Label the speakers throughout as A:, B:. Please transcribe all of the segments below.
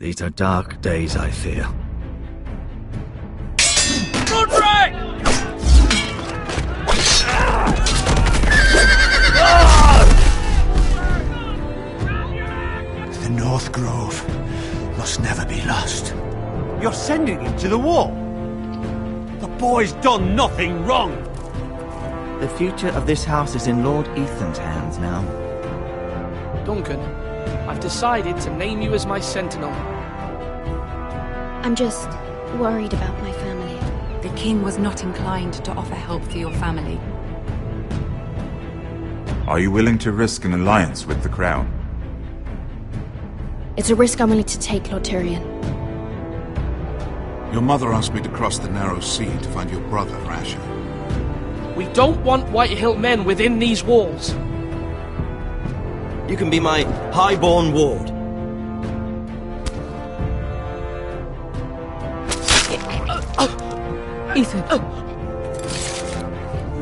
A: These are dark days, I fear.
B: Roderick!
C: The North Grove must never be lost.
D: You're sending him to the war? The boy's done nothing wrong!
E: The future of this house is in Lord Ethan's hands now.
B: Duncan, I've decided to name you as my sentinel.
F: I'm just worried about my family.
G: The king was not inclined to offer help for your family.
H: Are you willing to risk an alliance with the Crown?
F: It's a risk I'm willing to take, Lord Tyrion.
I: Your mother asked me to cross the narrow sea to find your brother, Asher.
B: We don't want Whitehill men within these walls.
E: You can be my highborn ward.
G: Ethan.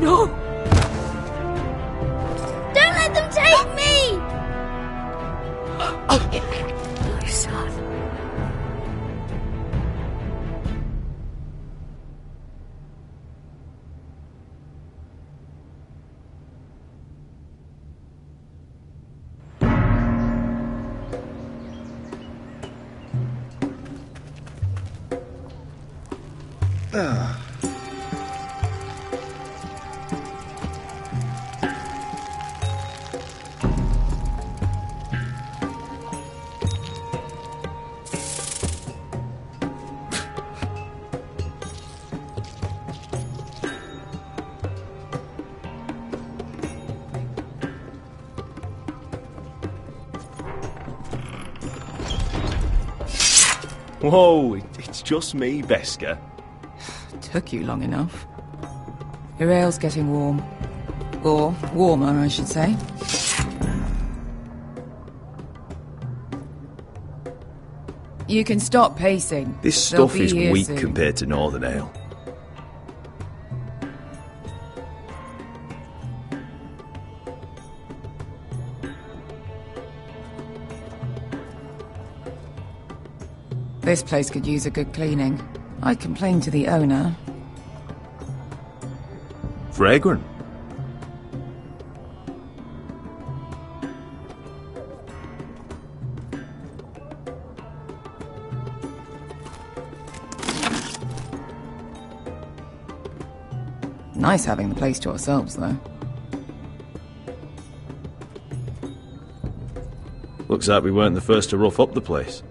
F: No! Don't let them take me! My son.
A: Whoa, it's just me, Beska.
G: Took you long enough. Your ale's getting warm. Or warmer, I should say. You can stop pacing.
A: This
G: They'll
A: stuff
G: be
A: is
G: here
A: weak
G: soon.
A: compared to Northern Ale.
G: This place could use a good cleaning. I complained to the owner.
A: Fragrant.
G: Nice having the place to ourselves, though.
A: Looks like we weren't the first to rough up the place.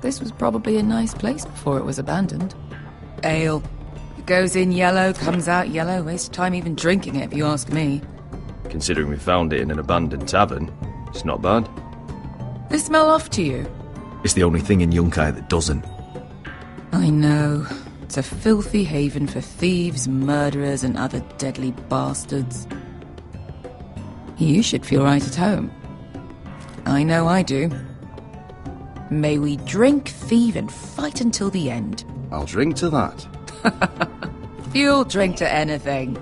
G: This was probably a nice place before it was abandoned. Ale. It goes in yellow, comes out yellow. Waste time even drinking it, if you ask me.
A: Considering we found it in an abandoned tavern, it's not bad.
G: They smell off to you.
A: It's the only thing in Yunkai that doesn't.
G: I know. It's a filthy haven for thieves, murderers, and other deadly bastards. You should feel right at home. I know I do. May we drink, thieve, and fight until the end.
A: I'll drink to that.
G: You'll drink to anything.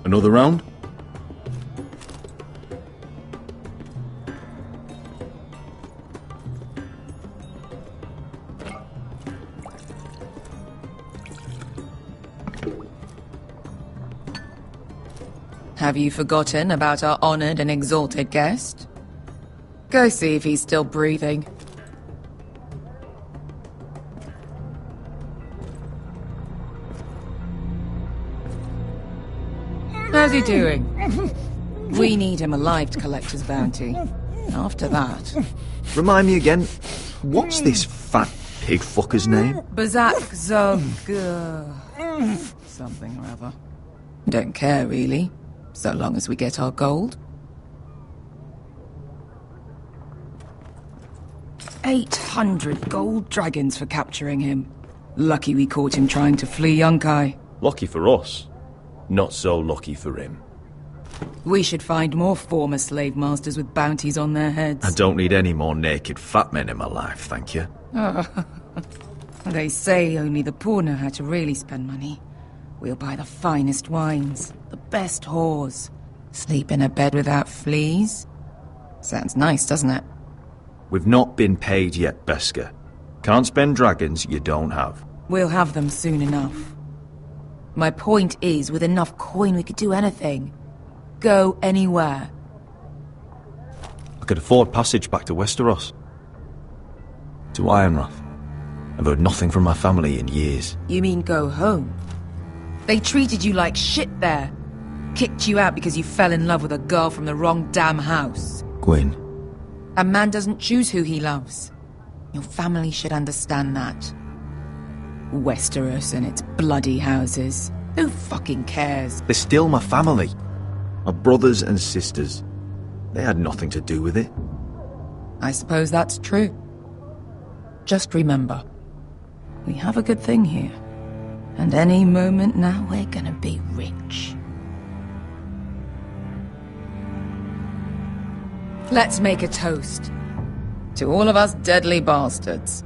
A: Another round?
G: Have you forgotten about our honored and exalted guest? Go see if he's still breathing. How's he doing? We need him alive to collect his bounty. After that...
A: Remind me again, what's this fat pig fucker's name?
G: Bazak Zog... something or other. Don't care, really. So long as we get our gold. 800 gold dragons for capturing him. Lucky we caught him trying to flee Yunkai.
A: Lucky for us. Not so lucky for him.
G: We should find more former slave masters with bounties on their heads.
A: I don't need any more naked fat men in my life, thank you.
G: They say only the poor know how to really spend money. We'll buy the finest wines, the best whores, Sleep in a bed without fleas? Sounds nice, doesn't it?
A: We've not been paid yet, Beskar. Can't spend dragons you don't have.
G: We'll have them soon enough. My point is, with enough coin we could do anything. Go anywhere.
A: I could afford passage back to Westeros. To Ironrath. I've heard nothing from my family in years.
G: You mean go home? They treated you like shit there. Kicked you out because you fell in love with a girl from the wrong damn house.
A: Gwyn.
G: A man doesn't choose who he loves. Your family should understand that. Westeros and its bloody houses. Who fucking cares?
A: They're still my family. My brothers and sisters. They had nothing to do with it.
G: I suppose that's true. Just remember, we have a good thing here. And any moment now we're gonna be rich. Let's make a toast. To all of us deadly bastards.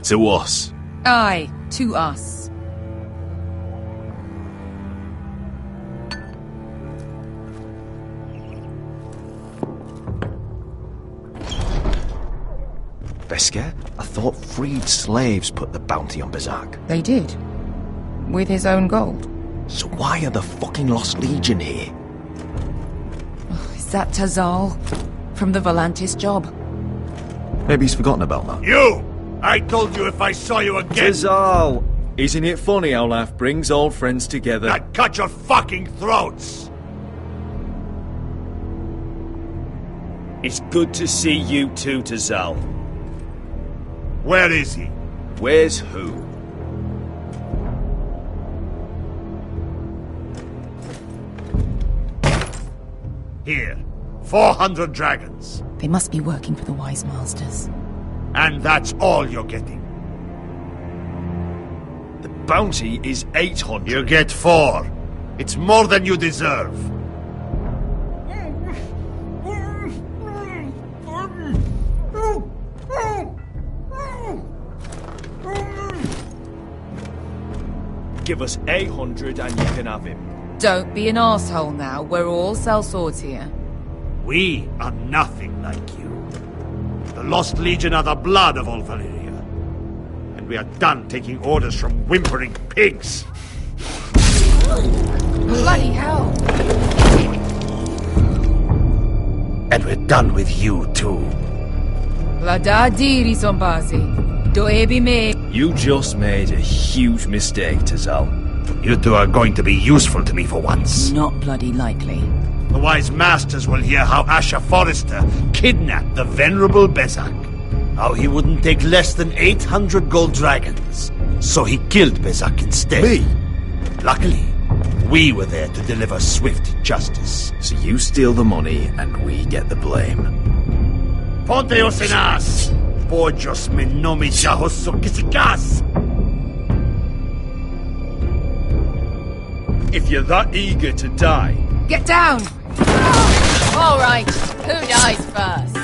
A: To us.
G: Aye, to us.
A: Beskar, I thought freed slaves put the bounty on Berserk.
G: They did. With his own gold.
A: So why are the fucking Lost Legion here?
G: Is that Tazal? From the Volantis job?
A: Maybe he's forgotten about that.
D: You! I told you if I saw you again...
A: Tazal! Isn't it funny how life brings old friends together?
D: I'd cut your fucking throats!
J: It's good to see you too, Tazal.
D: Where is he?
J: Where's who?
D: Here. 400 dragons.
G: They must be working for the Wise Masters.
D: And that's all you're getting.
J: The bounty is 800.
D: You get 4. It's more than you deserve.
J: Give us 800 and you can have him.
G: Don't be an asshole now. We're all sellswords here.
D: We are nothing like you. The Lost Legion are the blood of all Valyria. And we are done taking orders from whimpering pigs.
G: Bloody hell!
D: And we're done with you too.
G: Vladadiri Zombasi. Doebi me.
J: You just made a huge mistake, Tazal.
D: You two are going to be useful to me for once.
G: Not bloody likely.
D: The Wise Masters will hear how Asher Forrester kidnapped the venerable Bezak. How he wouldn't take less than 800 gold dragons. So he killed Bezak instead.
A: Me?
D: Luckily, we were there to deliver swift justice.
A: So you steal the money and we get the blame.
D: Ponteos en as! Pojos me nomi chahoso kisikas!
J: If you're that eager to die...
G: Get down! All right, who dies first?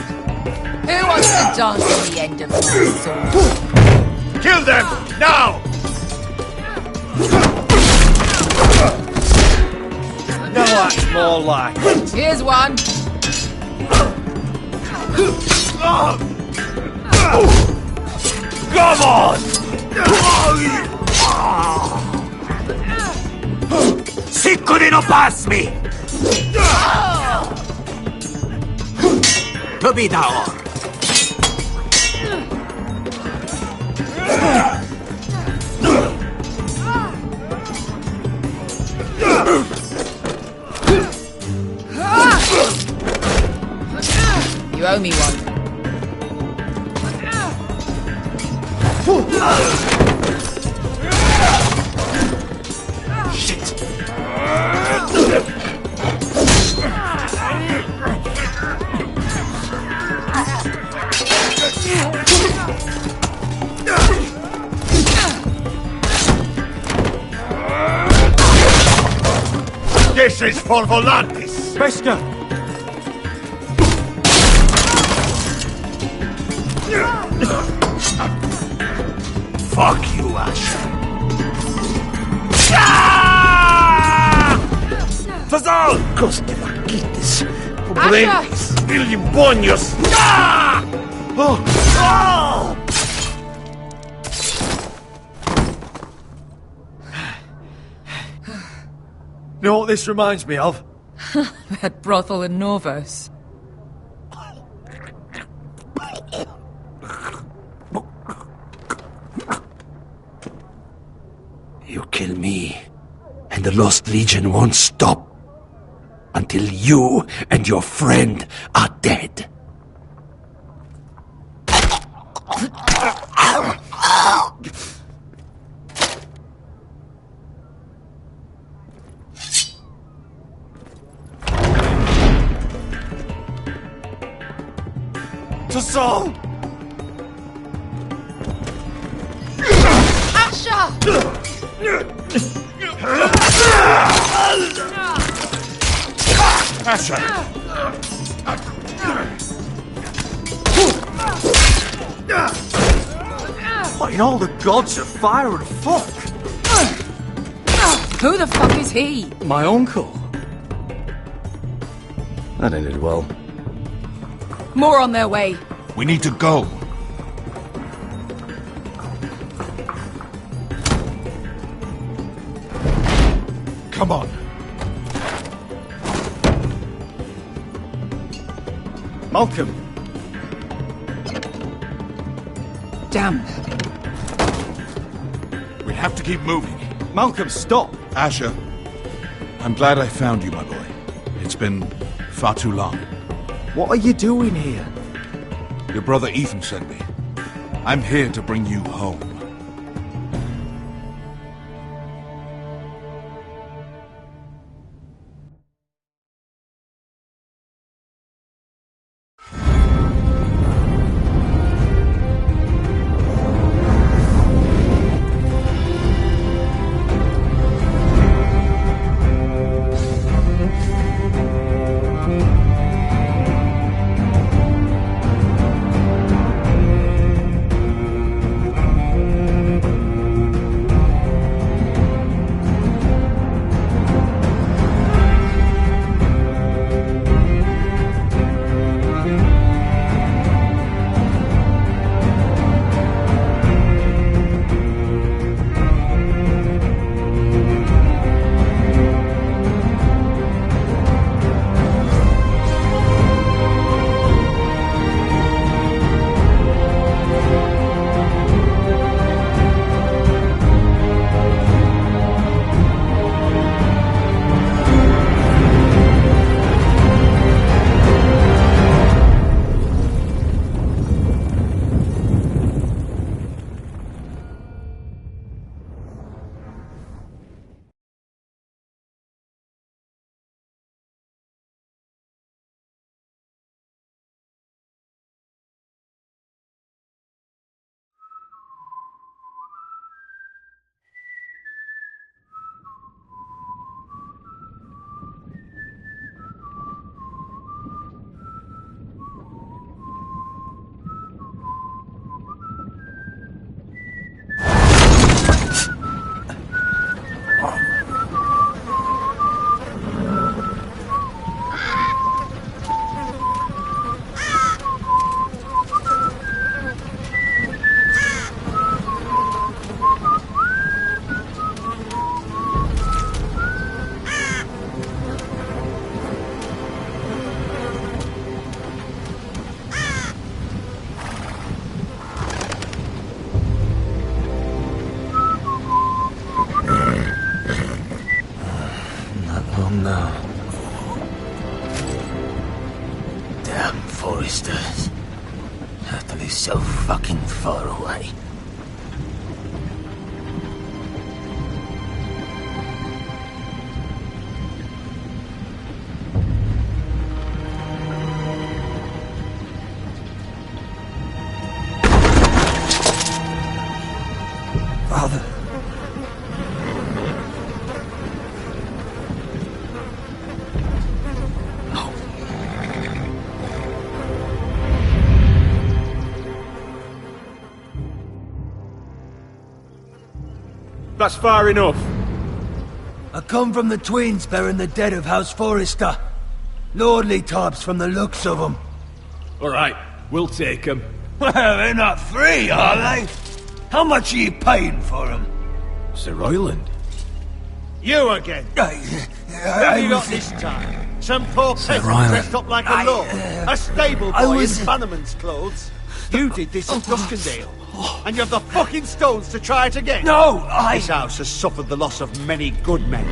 G: Who wants to dance on the end of my sword?
D: Kill them! Now!
J: No, that's more like it.
G: Here's one.
D: Come on! Sicuri no pass me! To be down.
G: You owe me one.
D: Shit! This is for Volantis!
J: Beskar!
D: Fuck you, Asher. Ah! Costefaquitis.
B: Asha!
D: Illimbonius. Ah! Oh! Oh!
A: You know what this reminds me of?
G: That brothel in Norvos.
D: You kill me, and the Lost Legion won't stop until you and your friend are dead.
A: To Saul!
B: Asha!
I: Asha!
A: What in all the gods of fire and fuck?
G: Who the fuck is he?
A: My uncle. That ended well.
G: More on their way.
I: We need to go. Come on.
A: Malcolm.
G: Damn.
I: We have to keep moving.
A: Malcolm, stop!
I: Asher, I'm glad I found you, my boy. It's been far too long.
A: What are you doing here?
I: Your brother Ethan sent me. I'm here to bring you home.
D: No. Damn foresters. Have to be so fucking far away.
A: Father.
J: That's far enough.
K: I come from the twins bearing the dead of House Forrester. Lordly types from the looks of them.
J: Alright, we'll take them.
K: Well, they're not free, are they? How much are you paying for them?
J: Sir Royland.
D: You again. Who have you got this time? Some poor peasant dressed up like a lord. A stable boy in Bannerman's clothes. You did this at Duskendale. And you have the fucking stones to try it again?
K: No,
D: This house has suffered the loss of many good men.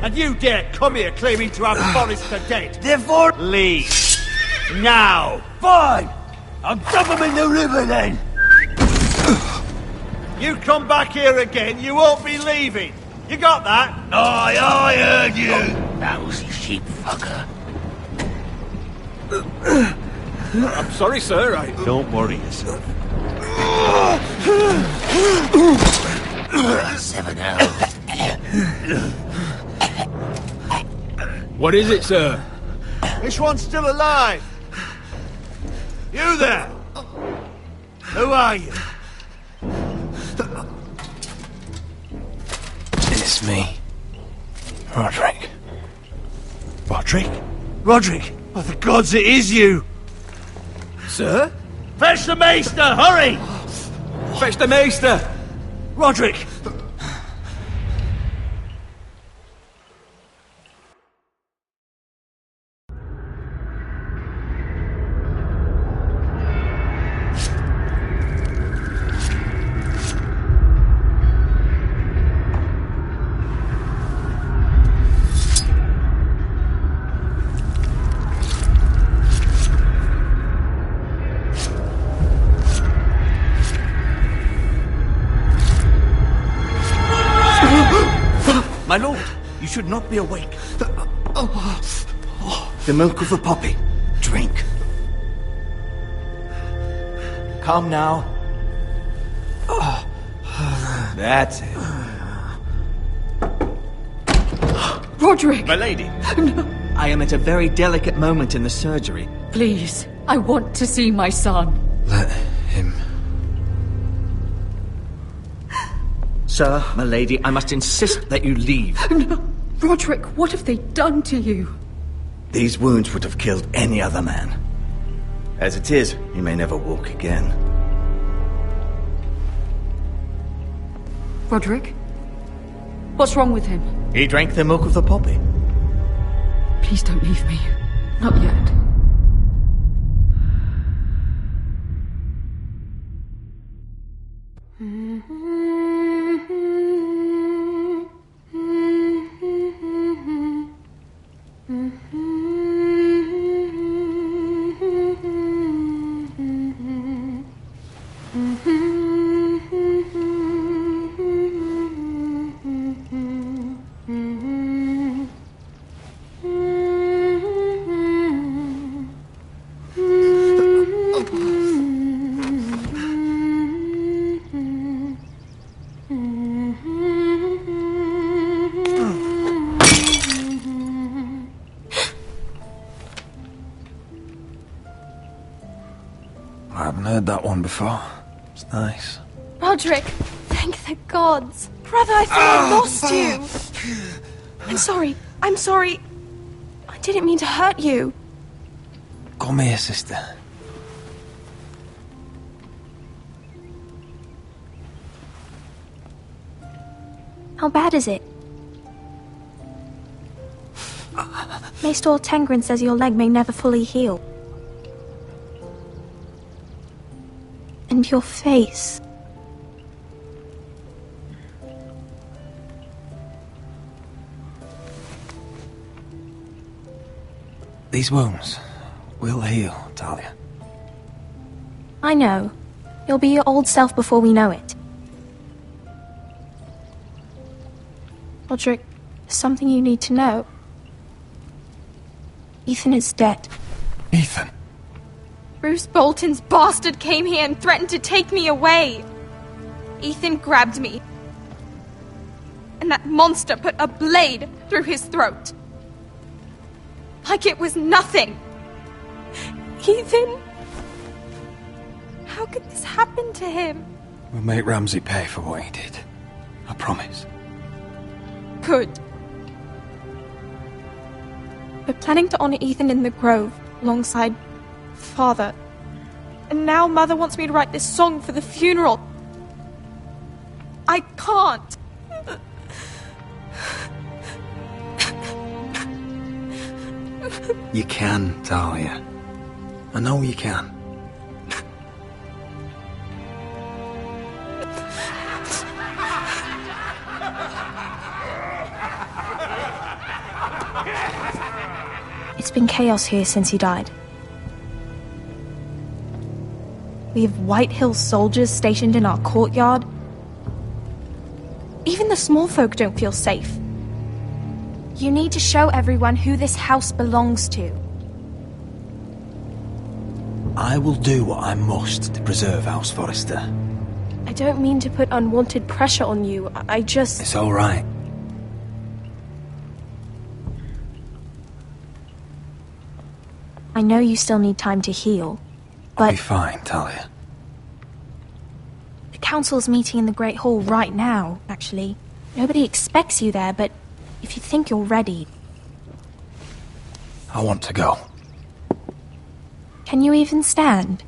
D: And you dare come here claiming to have Forrester dead?
K: Therefore...
D: Leave. Now.
K: Fine! I'll dump them in the river then!
D: You come back here again, you won't be leaving. You got that?
K: Aye, I heard you! Lousy sheep fucker.
J: I'm sorry, sir,
D: Don't worry yourself.
K: 7 elves.
J: What is it, sir?
D: This one's still alive. You there? Who are you?
K: It's me. Roderick.
D: Roderick? Roderick? Oh, the gods, it is you!
J: Sir?
D: Fetch the maester, hurry!
J: Fetch the maester!
D: Roderick!
E: My lord, you should not be awake. The milk of the poppy. Drink. Calm now. That's it.
G: Roderick!
E: My lady. I am at a very delicate moment in the surgery.
G: Please, I want to see my son.
E: Let him... Sir, my lady, I must insist that you leave.
G: No. Roderick, what have they done to you?
E: These wounds would have killed any other man. As it is, he may never walk again.
G: Roderick? What's wrong with him?
E: He drank the milk of the poppy.
G: Please don't leave me. Not yet.
K: I haven't heard that one before. It's nice.
F: Roderick, thank the gods. Brother, I thought I lost you. I'm sorry. I'm sorry. I didn't mean to hurt you.
K: Come here, sister.
F: How bad is it? Maester Tengrin says your leg may never fully heal. And your face.
K: These wounds will heal, Talia.
F: I know. You'll be your old self before we know it. Roderick, there's something you need to know. Ethan is dead.
K: Ethan?
F: Bruce Bolton's bastard came here and threatened to take me away. Ethan grabbed me. And that monster put a blade through his throat. Like it was nothing. Ethan? How could this happen to him?
K: We'll make Ramsay pay for what he did. I promise.
F: Good. We're planning to honor Ethan in the Grove, alongside Father. And now Mother wants me to write this song for the funeral. I can't.
L: You can, Talia. I know you can.
F: It's been chaos here since he died. We have White Hill soldiers stationed in our courtyard. Even the small folk don't feel safe. You need to show everyone who this house belongs to.
L: I will do what I must to preserve House Forrester.
M: I don't mean to put unwanted pressure on you. I just...
L: It's all right.
F: I know you still need time to heal, but...
L: I'll be fine, Talia.
F: The council's meeting in the Great Hall right now, actually. Nobody expects you there, but if you think you're ready...
L: I want to go.
F: Can you even stand?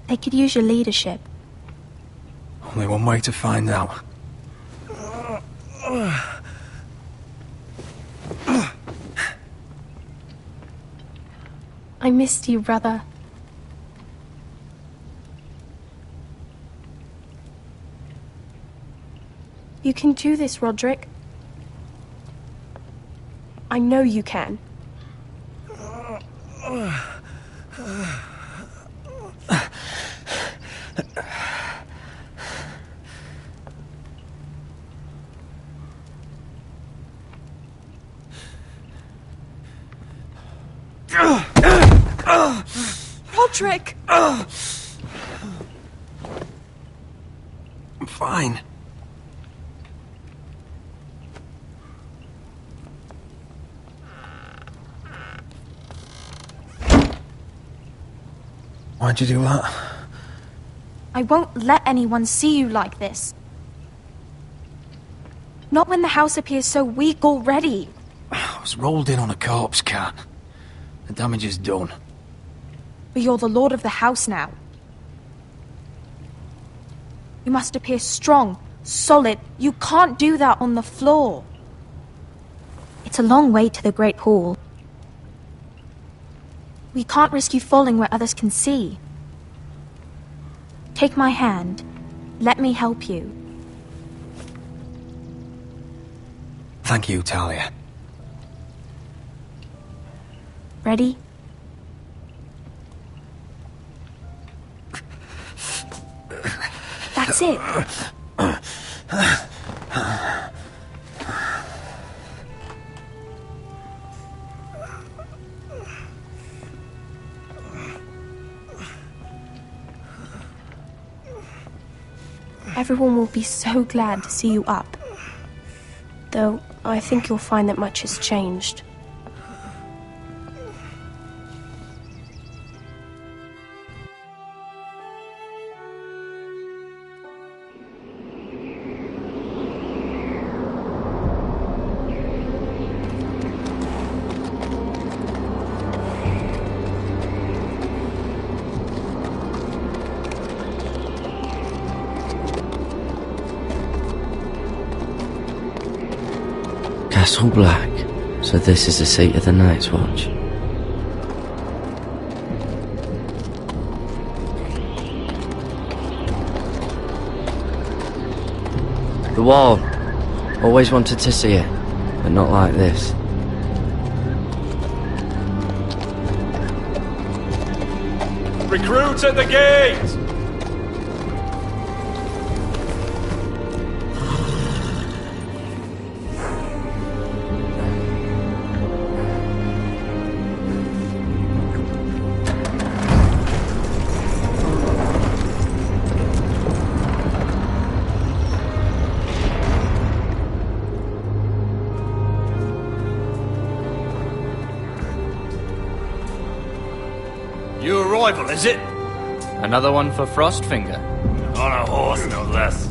F: They could use your leadership.
L: Only one way to find out.
M: I missed you, brother. You can do this, Roderick. I know you can.
F: Roderick!
L: I'm fine. Why'd you do that?
F: I won't let anyone see you like this. Not when the house appears so weak already.
L: I was rolled in on a corpse cart. The damage is done.
F: But you're the lord of the house now. You must appear strong, solid. You can't do that on the floor. It's a long way to the Great Hall. We can't risk you falling where others can see. Take my hand. Let me help you.
L: Thank you, Talia.
F: Ready? That's it.
M: Everyone will be so glad to see you up. Though, I think you'll find that much has changed.
N: Castle Black, so this is the seat of the Night's Watch. The wall. Always wanted to see it, but not like this.
O: Recruits at the gate!
J: New arrival, is it?
B: Another one for Frostfinger.
J: On a horse, no less.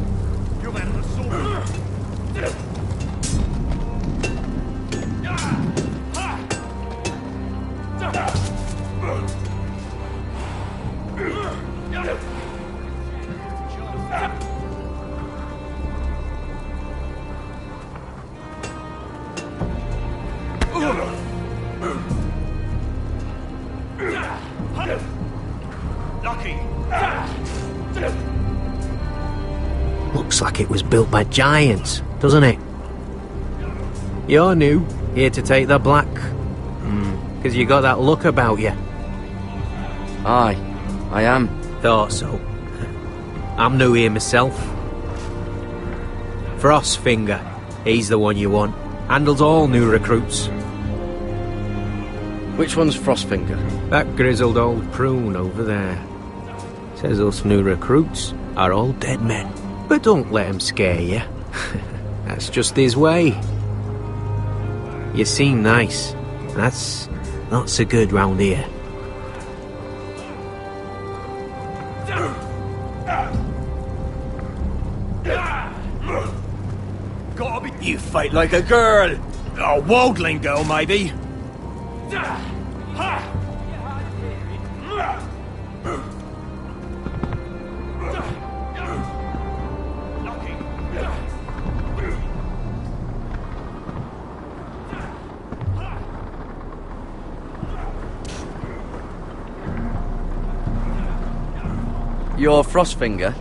O: Looks like it was built by giants, doesn't it? You're new, here to take the black. Because you got that look about you.
N: Aye, I am.
O: Thought so. I'm new here myself. Frostfinger, he's the one you want. Handles all new recruits.
N: Which one's Frostfinger?
O: That grizzled old prune over there. Says us new recruits are all dead men. But don't let him scare you. That's just his way. You seem nice. That's not so good round here.
J: You fight like a girl. A wildling girl, maybe.
N: You're Frostfinger?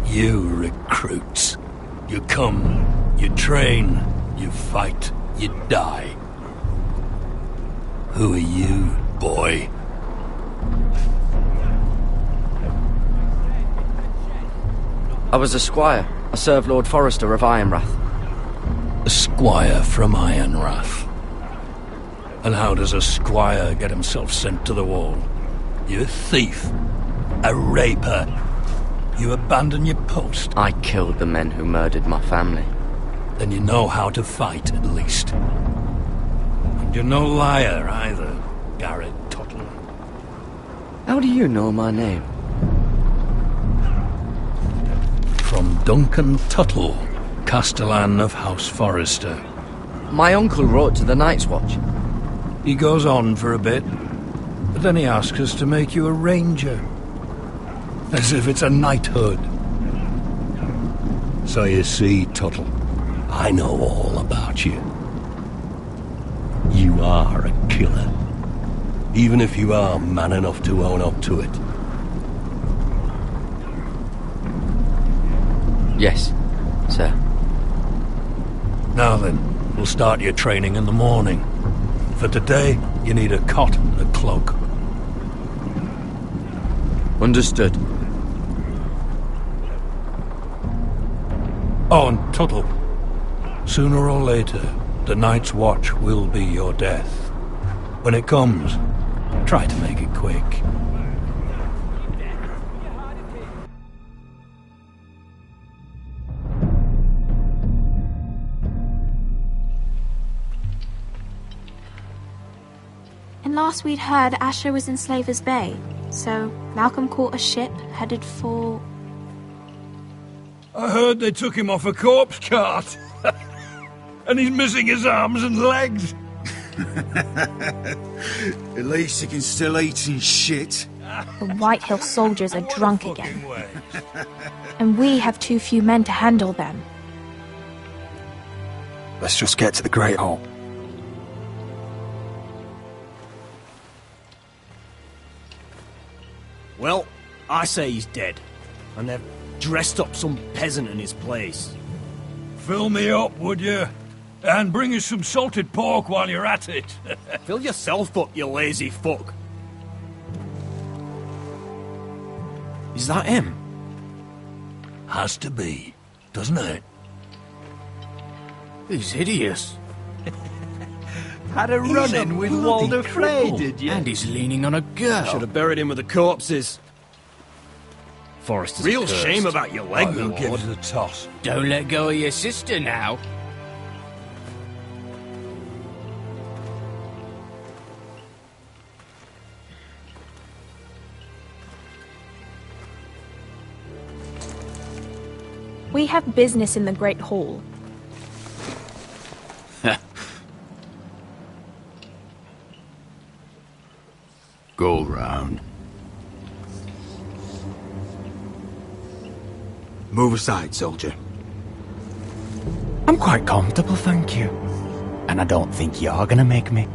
K: You recruits. You come, you train, you fight, you die. Who are you, boy?
N: I was a squire. I served Lord Forrester of Ironrath.
K: A squire from Ironrath. And how does a squire get himself sent to the wall? You a thief. A raper. You abandon your post.
N: I killed the men who murdered my family.
K: Then you know how to fight, at least. And you're no liar, either, Garrett Tuttle.
N: How do you know my name?
K: From Duncan Tuttle, Castellan of House Forrester.
N: My uncle wrote to the Night's Watch.
K: He goes on for a bit, but then he asks us to make you a ranger. As if it's a knighthood. So you see, Tuttle, I know all about you. You are a killer. Even if you are man enough to own up to it.
N: Yes, sir.
K: Now then, we'll start your training in the morning. For today, you need a cot and a cloak.
N: Understood.
K: Oh, and Tuttle, sooner or later, the Night's Watch will be your death. When it comes, try to make it quick.
M: And last we'd heard, Asher was in Slaver's Bay, so Malcolm caught a ship headed for...
K: I heard they took him off a corpse cart. And he's missing his arms and legs.
C: At least he can still eat and shit.
M: The White Hill soldiers are drunk again. And we have too few men to handle them.
C: Let's just get to the Great Hall.
J: Well, I say he's dead. And they've dressed up some peasant in his place.
K: Fill me up, would you? And bring us some salted pork while you're at it.
J: Fill yourself up, you lazy fuck. Is that him?
K: Has to be, doesn't it?
L: He's hideous.
D: Had a run-in with Walder Frey, did you?
L: And he's leaning on a girl.
J: Should have buried him with the corpses. Forrester's
L: Real
J: cursed.
L: shame about your leg,
K: Who
L: my
K: gives
L: lord.
K: a toss?
L: Don't let go of your sister now.
M: We have business in the Great Hall.
C: Go round. Move aside, soldier.
L: I'm quite comfortable, thank you. And I don't think you're gonna make me.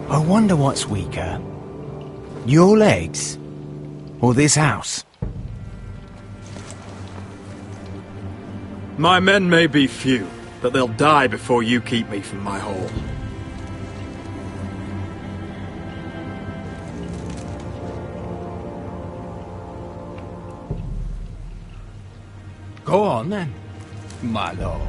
L: I wonder what's weaker. Your legs? Or this house?
P: My men may be few, but they'll die before you keep me from my hall.
L: Go on then, my lord.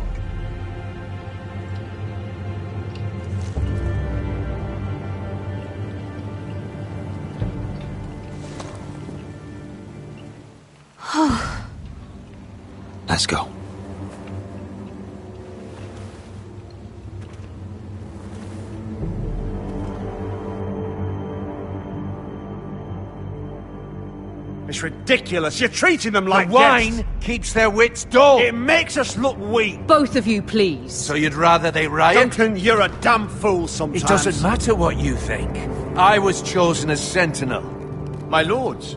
E: Let's go.
D: It's ridiculous. You're treating them like
C: the wine
D: guests.
C: keeps their wits dull.
D: It makes us look weak.
Q: Both of you, please.
C: So you'd rather they riot?
D: Duncan, you're a damn fool sometimes.
C: It doesn't matter what you think. I was chosen as sentinel.
E: My lords.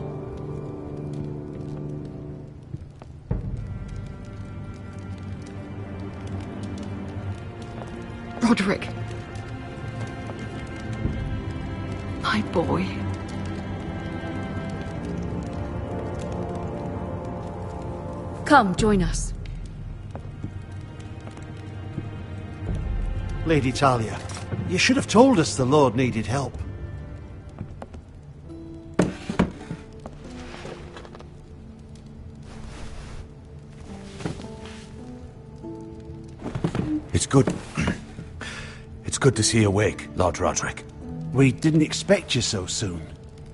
Q: Roderick. My boy. Come, join us.
D: Lady Talia, you should have told us the Lord needed help.
C: It's good. It's good to see you awake, Lord Roderick.
D: We didn't expect you so soon.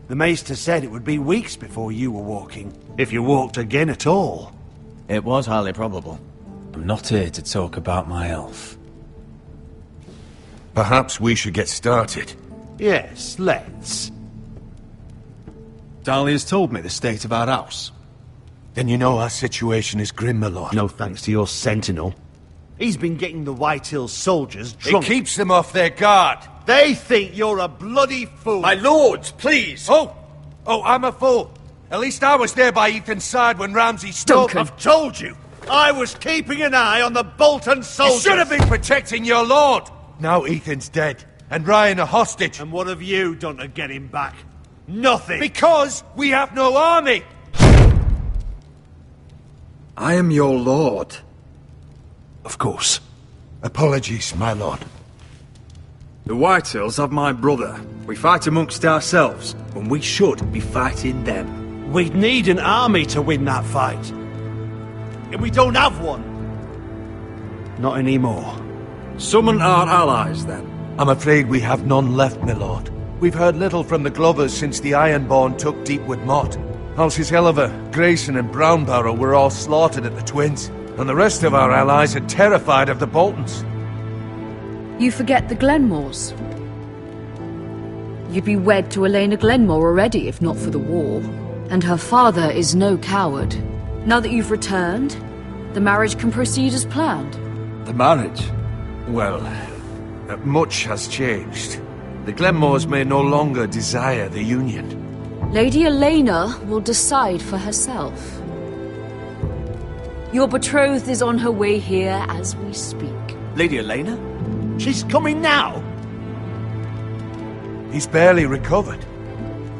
D: The Maester said it would be weeks before you were walking, if you walked again at all.
E: It was highly probable.
L: I'm not here to talk about my elf.
C: Perhaps we should get started.
D: Yes, let's.
A: Dahlia's told me the state of our house.
C: Then you know our situation is grim, my lord.
D: No thanks to your sentinel. He's been getting the White Hills soldiers drunk.
C: It keeps them off their guard.
D: They think you're a bloody fool.
C: My lords, please! Oh, I'm a fool. At least I was there by Ethan's side when Ramsay stole...
D: I've told you! I was keeping an eye on the Bolton soldiers!
C: You should have been protecting your lord! Now Ethan's dead, and Ryan a hostage.
D: And what have you done to get him back? Nothing!
C: Because we have no army!
P: I am your lord.
C: Of course. Apologies, my lord.
P: The Whitehills have my brother. We fight amongst ourselves, when we should be fighting them.
D: We'd need an army to win that fight. And we don't have one. Not anymore.
P: Summon our allies, then.
C: I'm afraid we have none left, my lord. We've heard little from the Glovers since the Ironborn took Deepwood Motte. Halsey's Helliver, Grayson and Brownbarrow were all slaughtered at the Twins, and the rest of our allies are terrified of the Boltons.
Q: You forget the Glenmores. You'd be wed to Elena Glenmore already if not for the war. And her father is no coward. Now that you've returned, the marriage can proceed as planned.
P: The marriage?
C: Well, much has changed. The Glenmores may no longer desire the union.
Q: Lady Elena will decide for herself. Your betrothed is on her way here as we speak.
E: Lady Elena?
D: She's coming now!
C: He's barely recovered.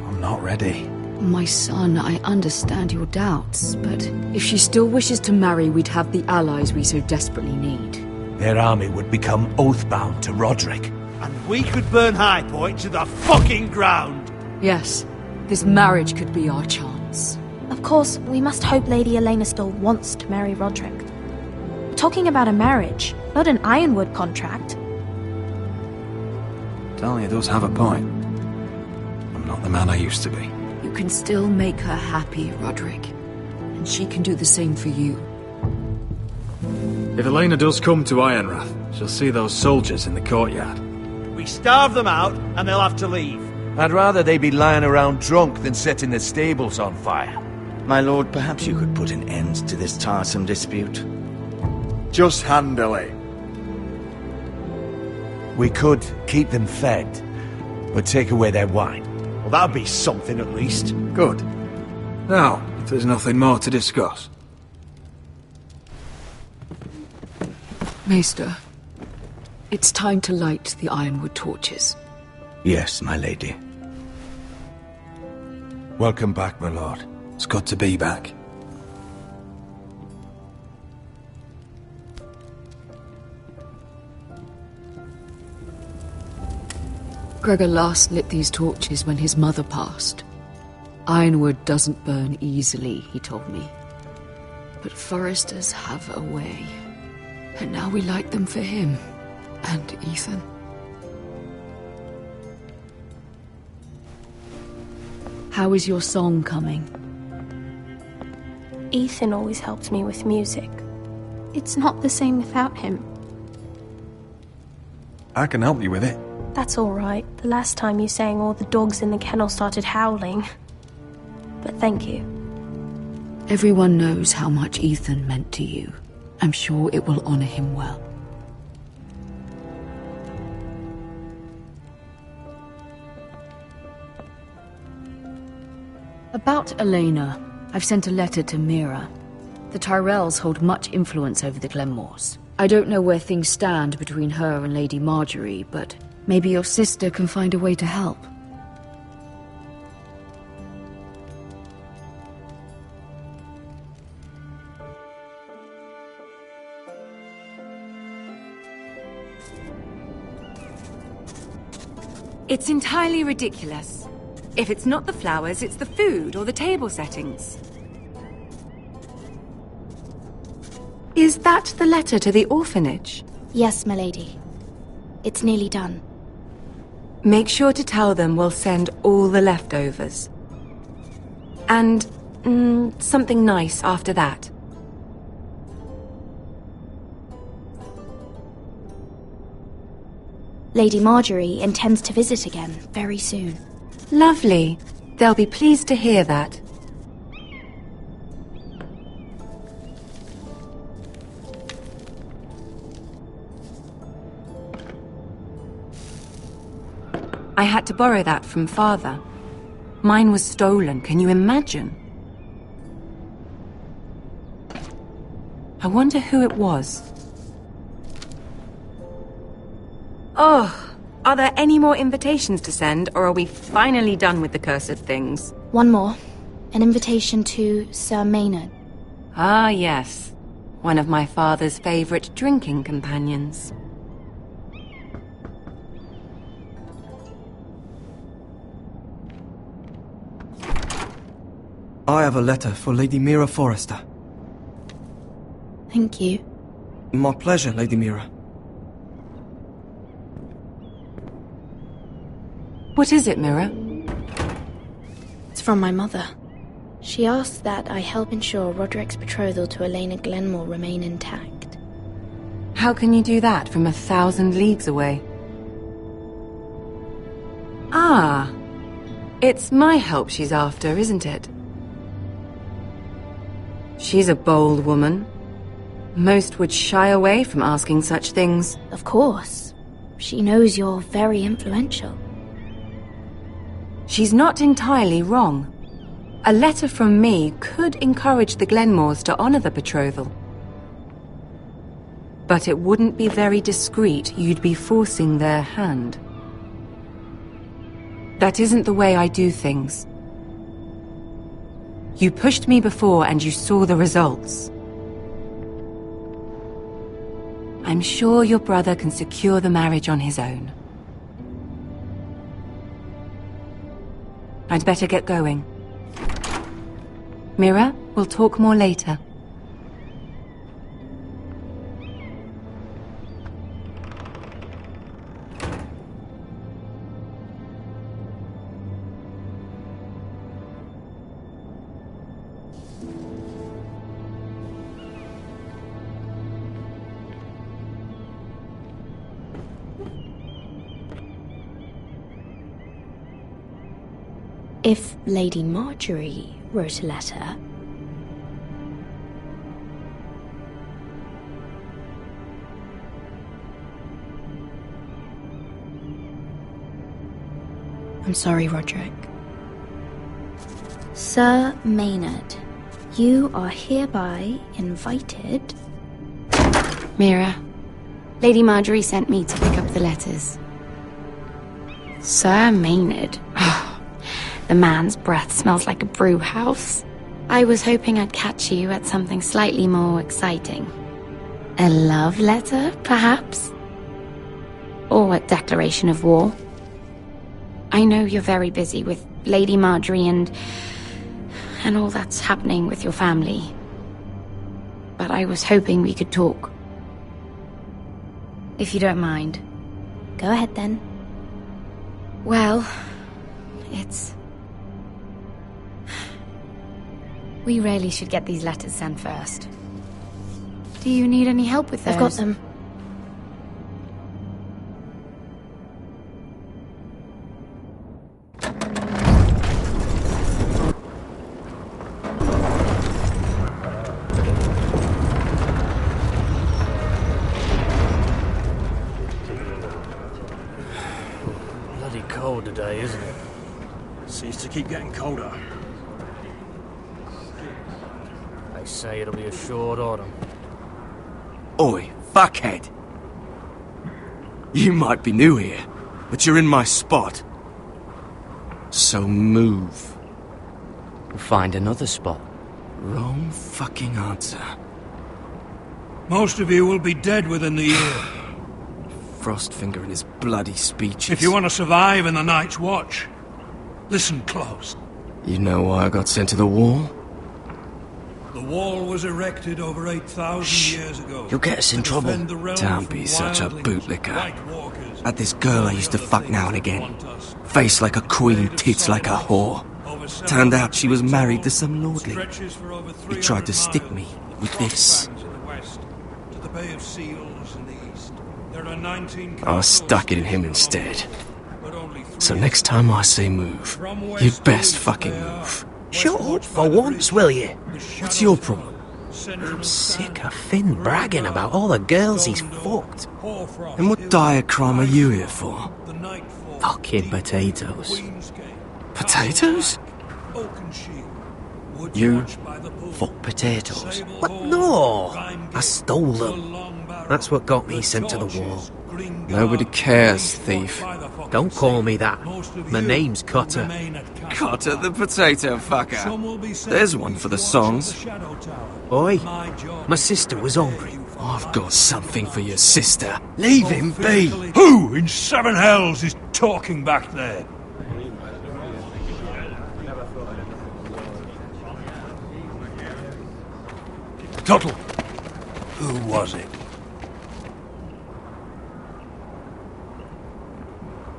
L: I'm not ready.
Q: My son, I understand your doubts, but if she still wishes to marry, we'd have the allies we so desperately need.
C: Their army would become oath-bound to Roderick.
D: And we could burn High Point to the fucking ground!
Q: Yes, this marriage could be our chance.
M: Of course, we must hope Lady Elena still wants to marry Roderick. We're talking about a marriage, not an Ironwood contract.
L: Dahlia does have a point. I'm not the man I used to be.
Q: You can still make her happy, Roderick. And she can do the same for you.
P: If Elena does come to Ironrath, she'll see those soldiers in the courtyard.
D: We starve them out, and they'll have to leave.
C: I'd rather they be lying around drunk than setting the stables on fire.
E: My lord, perhaps you could put an end to this tiresome dispute.
P: Just handily.
C: We could keep them fed but take away their wine.
D: Well, that'll be something at least.
P: Good. Now, if there's nothing more to discuss.
Q: Maester, it's time to light the ironwood torches.
E: Yes, my lady.
C: Welcome back, my lord.
I: It's good to be back.
Q: Gregor last lit these torches when his mother passed. Ironwood doesn't burn easily, he told me. But foresters have a way. And now we light them for him. And Ethan. How is your song coming?
M: Ethan always helps me with music.
F: It's not the same without him.
A: I can help you with it.
M: That's all right. The last time you sang, all the dogs in the kennel started howling. But thank you.
Q: Everyone knows how much Ethan meant to you. I'm sure it will honor him well. About Elena, I've sent a letter to Mira. The Tyrells hold much influence over the Glenmores. I don't know where things stand between her and Lady Marjorie, but maybe your sister can find a way to help.
R: It's entirely ridiculous. If it's not the flowers, it's the food or the table settings. Is that the letter to the orphanage?
S: Yes, my lady. It's nearly done.
R: Make sure to tell them we'll send all the leftovers. And something nice after that.
S: Lady Marjorie intends to visit again very soon.
R: Lovely. They'll be pleased to hear that. I had to borrow that from Father. Mine was stolen, can you imagine? I wonder who it was. Oh, are there any more invitations to send, or are we finally done with the cursed things?
S: One more. An invitation to Sir Maynard.
R: Ah, yes. One of my father's favorite drinking companions.
T: I have a letter for Lady Mira Forrester.
S: Thank you.
T: My pleasure, Lady Mira.
R: What is it, Mira?
S: It's from my mother. She asks that I help ensure Roderick's betrothal to Elena Glenmore remain intact.
R: How can you do that from 1,000 leagues away? Ah, it's my help she's after, isn't it? She's a bold woman. Most would shy away from asking such things.
S: Of course. She knows you're very influential.
R: She's not entirely wrong. A letter from me could encourage the Glenmores to honor the betrothal. But it wouldn't be very discreet. You'd be forcing their hand. That isn't the way I do things. You pushed me before and you saw the results. I'm sure your brother can secure the marriage on his own. I'd better get going. Mira, we'll talk more later.
S: If Lady Marjorie wrote a letter... I'm sorry, Roderick. Sir Maynard, you are hereby invited...
R: Mira, Lady Marjorie sent me to pick up the letters. Sir Maynard? The man's breath smells like a brew house. I was hoping I'd catch you at something slightly more exciting. A love letter, perhaps? Or a declaration of war? I know you're very busy with Lady Marjorie and all that's happening with your family. But I was hoping we could talk. If you don't mind.
S: Go ahead then.
R: Well, we really should get these letters sent first. Do you need any help with those?
S: I've got them.
J: Bloody cold today, isn't it? Seems to keep getting colder. They say it'll be a short autumn.
T: Oi, fuckhead! You might be new here, but you're in my spot. So move.
N: We'll find another spot.
T: Wrong fucking answer.
K: Most of you will be dead within the year.
T: Frostfinger and his bloody speeches.
K: If you want to survive in the Night's Watch, listen close.
T: You know why I got sent to the wall?
K: The wall was erected over 8,000 years ago.
T: You'll get us in trouble. Don't be such a bootlicker. Had this girl I used to fuck now and again. Face like a queen, tits like a whore. Turned out she was married to some lordly. He tried to stick me with this. I stuck it in him instead. So next time I say move, you'd best fucking move.
J: Shut up for once, will you?
T: What's your problem?
J: I'm sick of Finn bragging about all the girls he's fucked.
T: And what dire crime are you here for?
J: Fucking potatoes.
T: Potatoes?
N: You fuck potatoes?
J: What? No! I stole them. That's what got me sent to the wall.
T: Nobody cares, thief.
J: Don't call me that. My name's Cutter.
T: Cutter the potato fucker. There's one for the songs.
J: Oi, my sister was hungry.
T: I've got something for your sister. Leave him be.
K: Who in seven hells is talking back there? Tuttle. Who was it?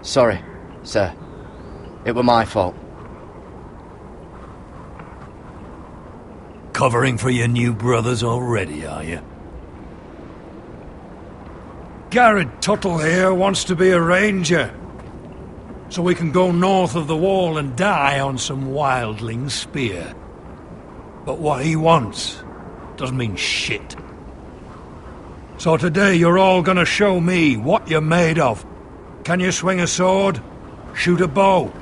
N: Sorry, sir. It were my fault.
K: Covering for your new brothers already, are you? Garrett Tuttle here wants to be a ranger. So we can go north of the wall and die on some wildling's spear. But what he wants doesn't mean shit. So today you're all gonna show me what you're made of. Can you swing a sword? Shoot a bow?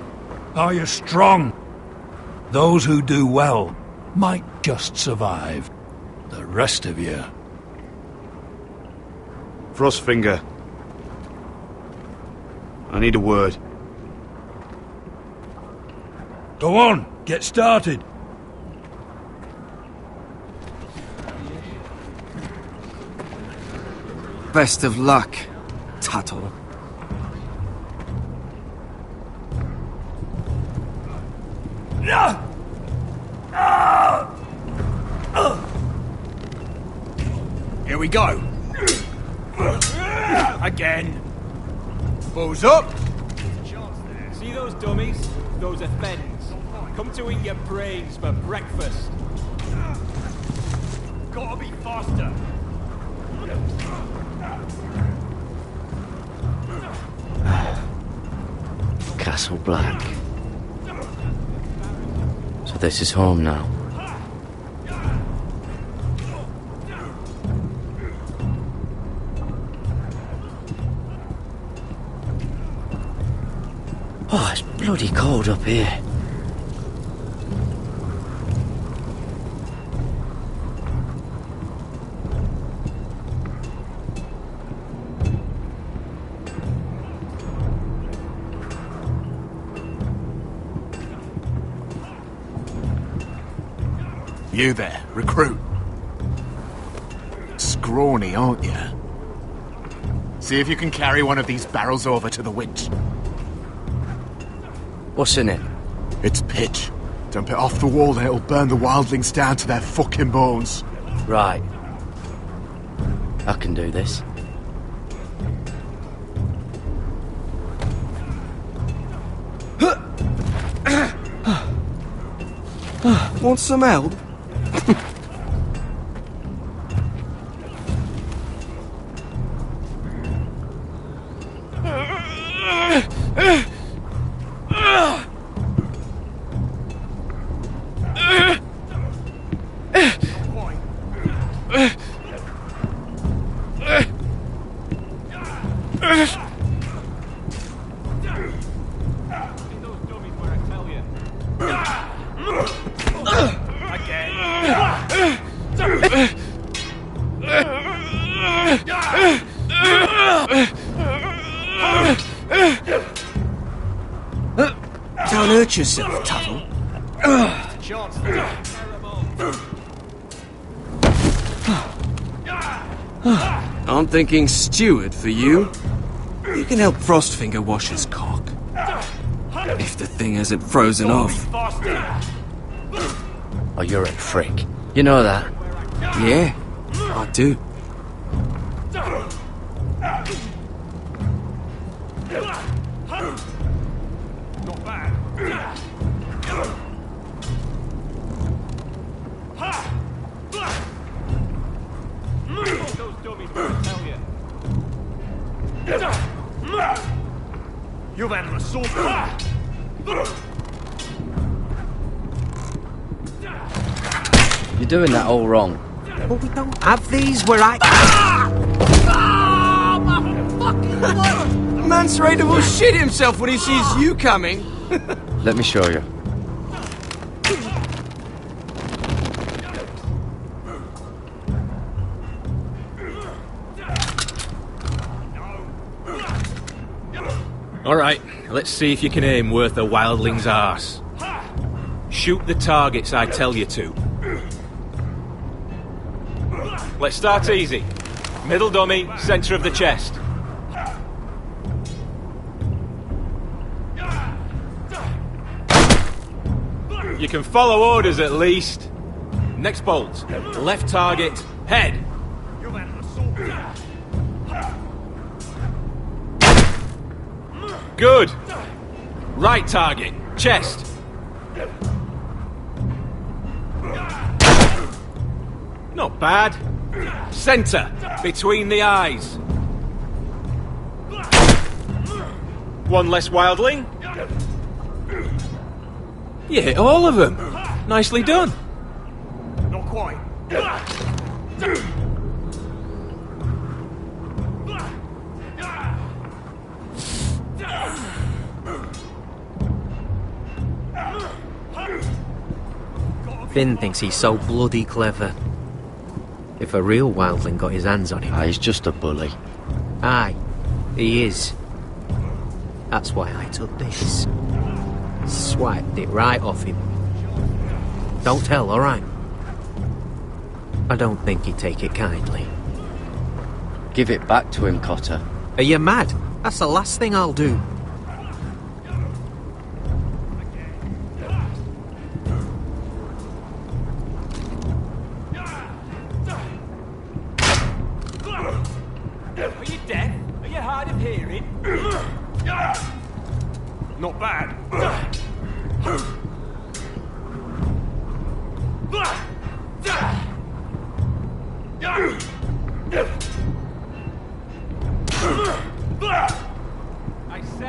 K: Are you strong? Those who do well might just survive. The rest of you...
P: Frostfinger. I need a word.
K: Go on, get started.
T: Best of luck, Tuttle.
D: Here we go. Again. Balls up.
U: See those dummies? Those are Fens. Come to eat your brains for breakfast. Gotta be faster.
N: Castle Black. So this is home now. Oh, it's bloody cold up here.
L: You there, recruit? Scrawny, aren't you? See if you can carry one of these barrels over to the winch.
N: What's in it?
L: It's pitch. Dump it off the wall and it'll burn the wildlings down to their fucking bones.
N: Right. I can do this.
T: Want some help? Don't hurt yourself, Tuttle. I'm thinking steward for you. You can help Frostfinger wash his cock. If the thing hasn't frozen off.
N: Oh, you're a freak. You know that?
T: Yeah, I do.
U: Not bad. Those dummies will tell you. You've had an assault.
N: You're doing that all wrong.
O: But we don't have these where I...
T: Man's ready to shit himself when he sees you coming.
N: Let me show you.
U: Alright, let's see if you can aim worth a wildling's arse. Shoot the targets I tell you to. Let's start easy. Middle dummy, centre of the chest. You can follow orders at least. Next bolt. Left target, head. Good. Right target, chest. Not bad. Centre, between the eyes. One less wildling. You hit all of them. Nicely done. Not quite.
O: Finn thinks he's so bloody clever. If a real wildling got his hands on him...
N: He's just a bully.
O: Aye, he is. That's why I took this. Swiped it right off him. Don't tell, alright? I don't think he'd take it kindly.
N: Give it back to him, Cotter.
O: Are you mad? That's the last thing I'll do.
U: Are you deaf? Are you hard of hearing? Not bad.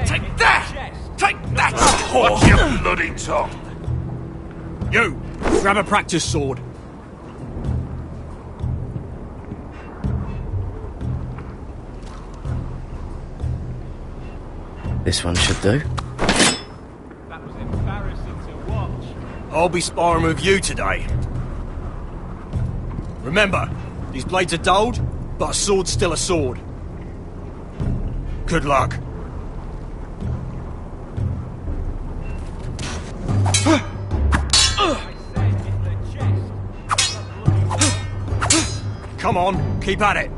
L: Take that! Take that! Watch your bloody tongue!
J: You! Grab a practice sword.
N: This one should do.
J: I'll be sparring with you today. Remember, these blades are dulled, but a sword's still a sword. Good luck. Come on, keep at it.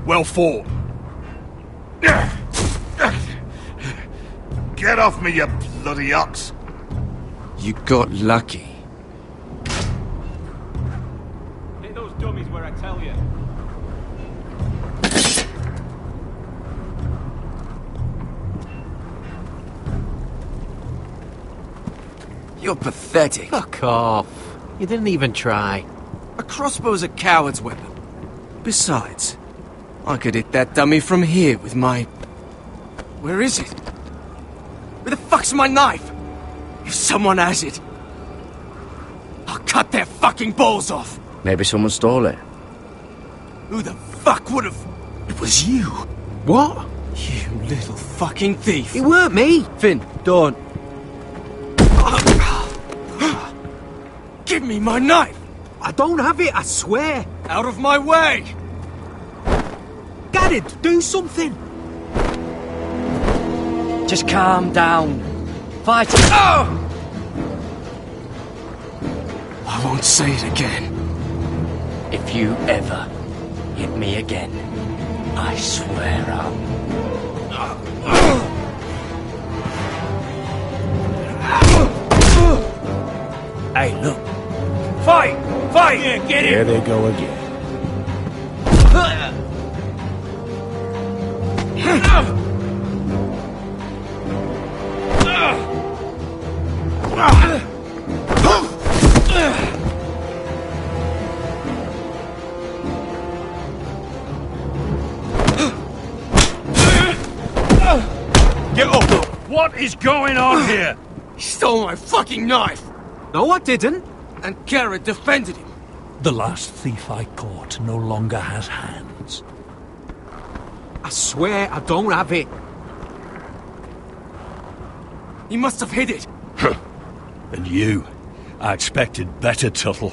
J: Well fought.
C: Get off me, you bloody ox!
T: You got lucky.
U: Hit those dummies where I tell you.
T: You're pathetic.
O: Fuck off. You didn't even try.
T: A crossbow's a coward's weapon. Besides, I could hit that dummy from here with my... Where is it? Where the fuck's my knife? If someone has it, I'll cut their fucking balls off.
N: Maybe someone stole it.
T: Who the fuck would have... It was you.
O: What?
T: You little fucking thief.
O: It weren't me.
T: Finn, don't. Give me my knife.
O: I don't have it, I swear.
T: Out of my way.
O: Garrett, do something.
N: Just calm down. Fight.
T: Oh! I won't say it again.
N: If you ever hit me again, I swear I'll...
J: Hey, look. Fight! Fight! Yeah, get it!
U: There they go again.
K: Get up! What is going on here?
T: He stole my fucking knife!
O: No, I didn't.
T: And Garrett defended him.
K: The last thief I caught no longer has hands.
O: I swear I don't have it.
T: He must have hid it.
K: And you, I expected better, Tuttle.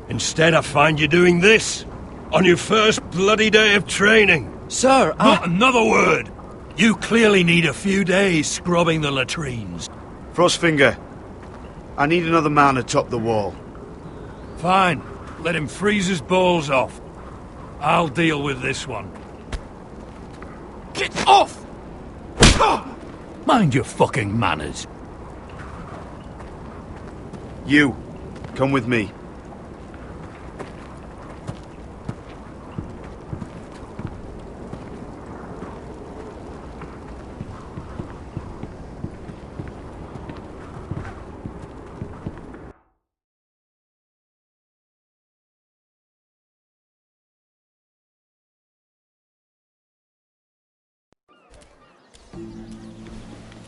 K: Instead, I find you doing this on your first bloody day of training.
N: Sir,
K: Not another word. You clearly need a few days scrubbing the latrines.
D: Frostfinger, I need another man atop the wall.
K: Fine. Let him freeze his balls off. I'll deal with this one.
T: Get off!
K: Mind your fucking manners.
D: You, come with me.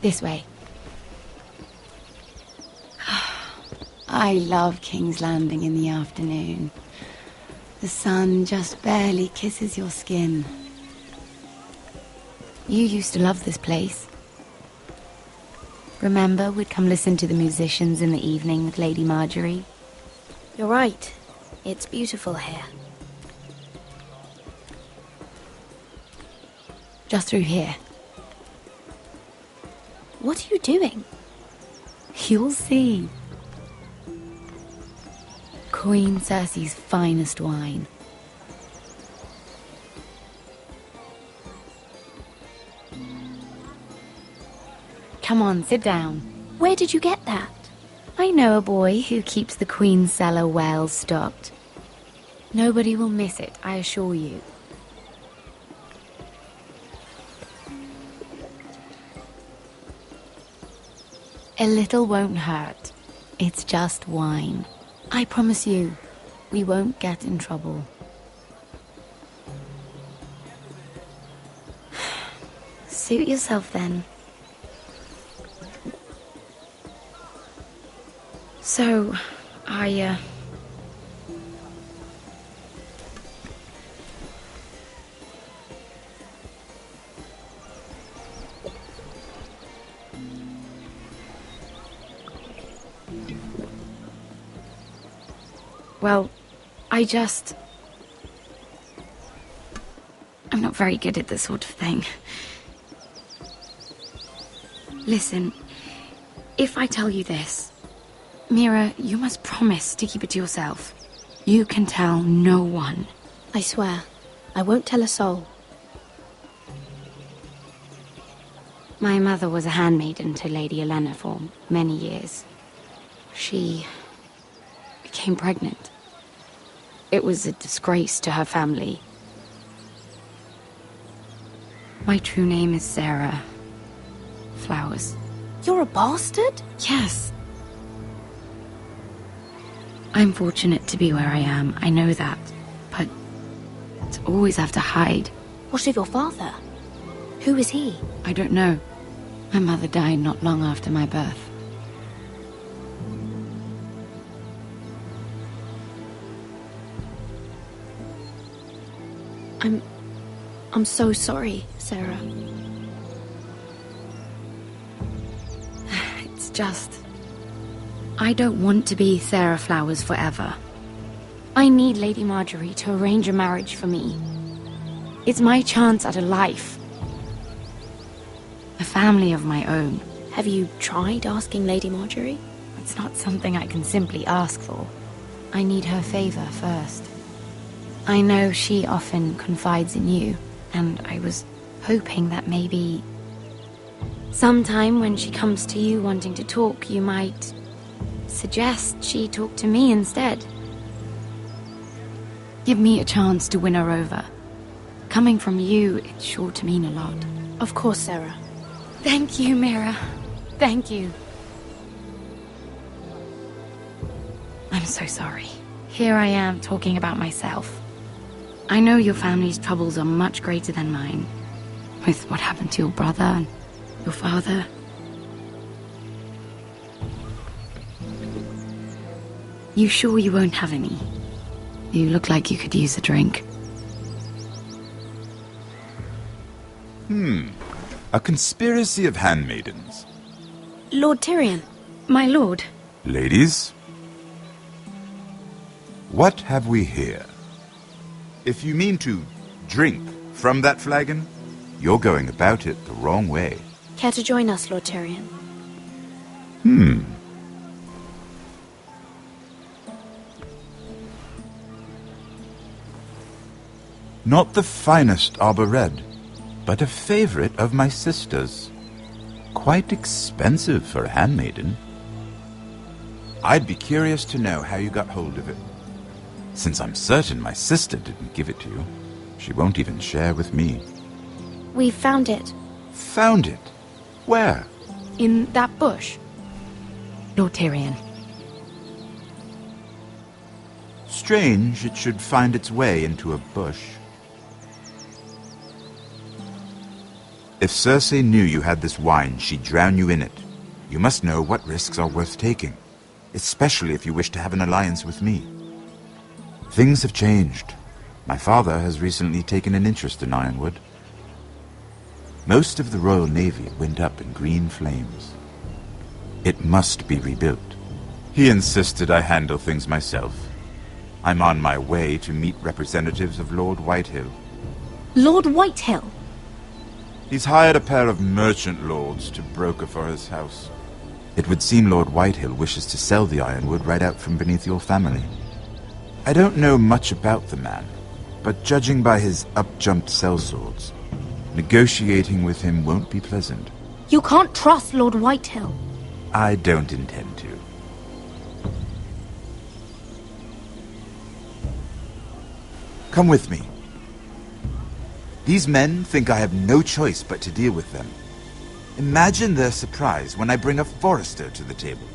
R: This way. I love King's Landing in the afternoon. The sun just barely kisses your skin. You used to love this place. Remember, we'd come listen to the musicians in the evening with Lady Marjorie?
S: You're right. It's beautiful here.
R: Just through here.
S: What are you doing?
R: You'll see. Queen Cersei's finest wine. Come on, sit down.
S: Where did you get that?
R: I know a boy who keeps the Queen's cellar well stocked. Nobody will miss it, I assure you. A little won't hurt. It's just wine. I promise you, we won't get in trouble.
S: Suit yourself then.
R: So, Well, I'm not very good at this sort of thing. Listen, if I tell you this, Mira, you must promise to keep it to yourself. You can tell no one.
S: I swear, I won't tell a soul.
R: My mother was a handmaiden to Lady Elena for many years. She became pregnant. It was a disgrace to her family. My true name is Sarah Flowers.
S: You're a bastard?
R: Yes. I'm fortunate to be where I am, I know that. But to always have to hide.
S: What of your father? Who is he?
R: I don't know. My mother died not long after my birth.
S: I'm so sorry, Sarah.
R: It's just... I don't want to be Sarah Flowers forever. I need Lady Marjorie to arrange a marriage for me. It's my chance at a life. A family of my own.
S: Have you tried asking Lady Marjorie?
R: It's not something I can simply ask for. I need her favor first. I know she often confides in you, and I was hoping that maybe... sometime when she comes to you wanting to talk, you might suggest she talk to me instead. Give me a chance to win her over. Coming from you, it's sure to mean a lot.
S: Of course, Sarah.
R: Thank you, Mira. Thank you. I'm so sorry. Here I am talking about myself. I know your family's troubles are much greater than mine. With what happened to your brother and your father. You sure you won't have any? You look like you could use a drink.
H: A conspiracy of handmaidens.
S: Lord Tyrion.
R: My lord.
H: Ladies, what have we here? If you mean to drink from that flagon, you're going about it the wrong way.
S: Care to join us, Lord Tyrion?
H: Not the finest arbor red, but a favorite of my sister's. Quite expensive for a handmaiden. I'd be curious to know how you got hold of it. Since I'm certain my sister didn't give it to you, she won't even share with me.
S: We found it.
H: Found it? Where?
R: In that bush. Lord Tyrion.
H: Strange it should find its way into a bush. If Cersei knew you had this wine, she'd drown you in it. You must know what risks are worth taking, especially if you wish to have an alliance with me. Things have changed. My father has recently taken an interest in Ironwood. Most of the Royal Navy went up in green flames. It must be rebuilt. He insisted I handle things myself. I'm on my way to meet representatives of Lord Whitehill.
S: Lord Whitehill?
H: He's hired a pair of merchant lords to broker for his house. It would seem Lord Whitehill wishes to sell the Ironwood right out from beneath your family. I don't know much about the man, but judging by his up-jumped sellswords, negotiating with him won't be pleasant.
S: You can't trust Lord Whitehill.
H: I don't intend to. Come with me. These men think I have no choice but to deal with them. Imagine their surprise when I bring a forester to the table.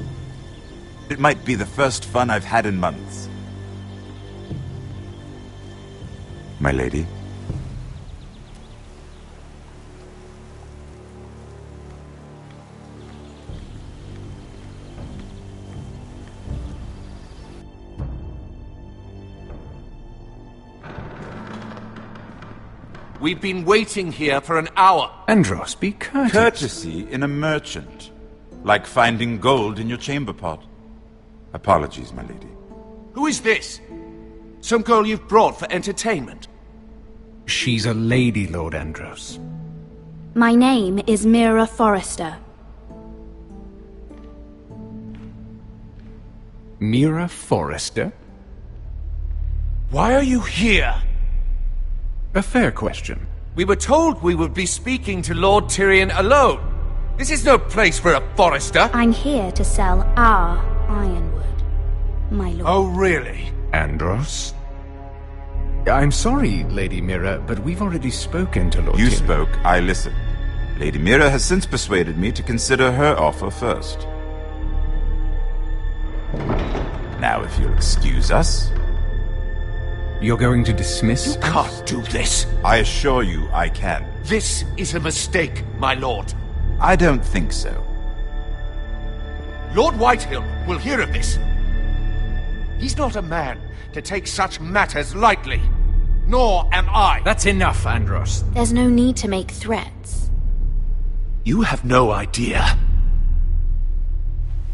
H: It might be the first fun I've had in months. My lady.
C: We've been waiting here for an hour.
I: Andros, be courteous.
H: Courtesy in a merchant. Like finding gold in your chamber pot. Apologies, my lady.
C: Who is this? Some girl you've brought for entertainment?
O: She's a lady, Lord Andros.
S: My name is Mira Forrester.
O: Mira Forrester?
C: Why are you here?
O: A fair question.
C: We were told we would be speaking to Lord Tyrion alone. This is no place for a Forrester.
S: I'm here to sell our ironwood, my lord.
C: Oh, really?
O: Andros? I'm sorry, Lady Mira, but we've already spoken to Lord
H: You
O: Tyrion.
H: spoke, I listened. Lady Mira has since persuaded me to consider her offer first. Now, if you'll excuse us...
O: You're going to dismiss?
C: You can't do this.
H: I assure you I can.
C: This is a mistake, my lord.
H: I don't think so.
C: Lord Whitehill will hear of this. He's not a man to take such matters lightly. Nor am I.
O: That's enough, Andros.
S: There's no need to make threats.
C: You have no idea.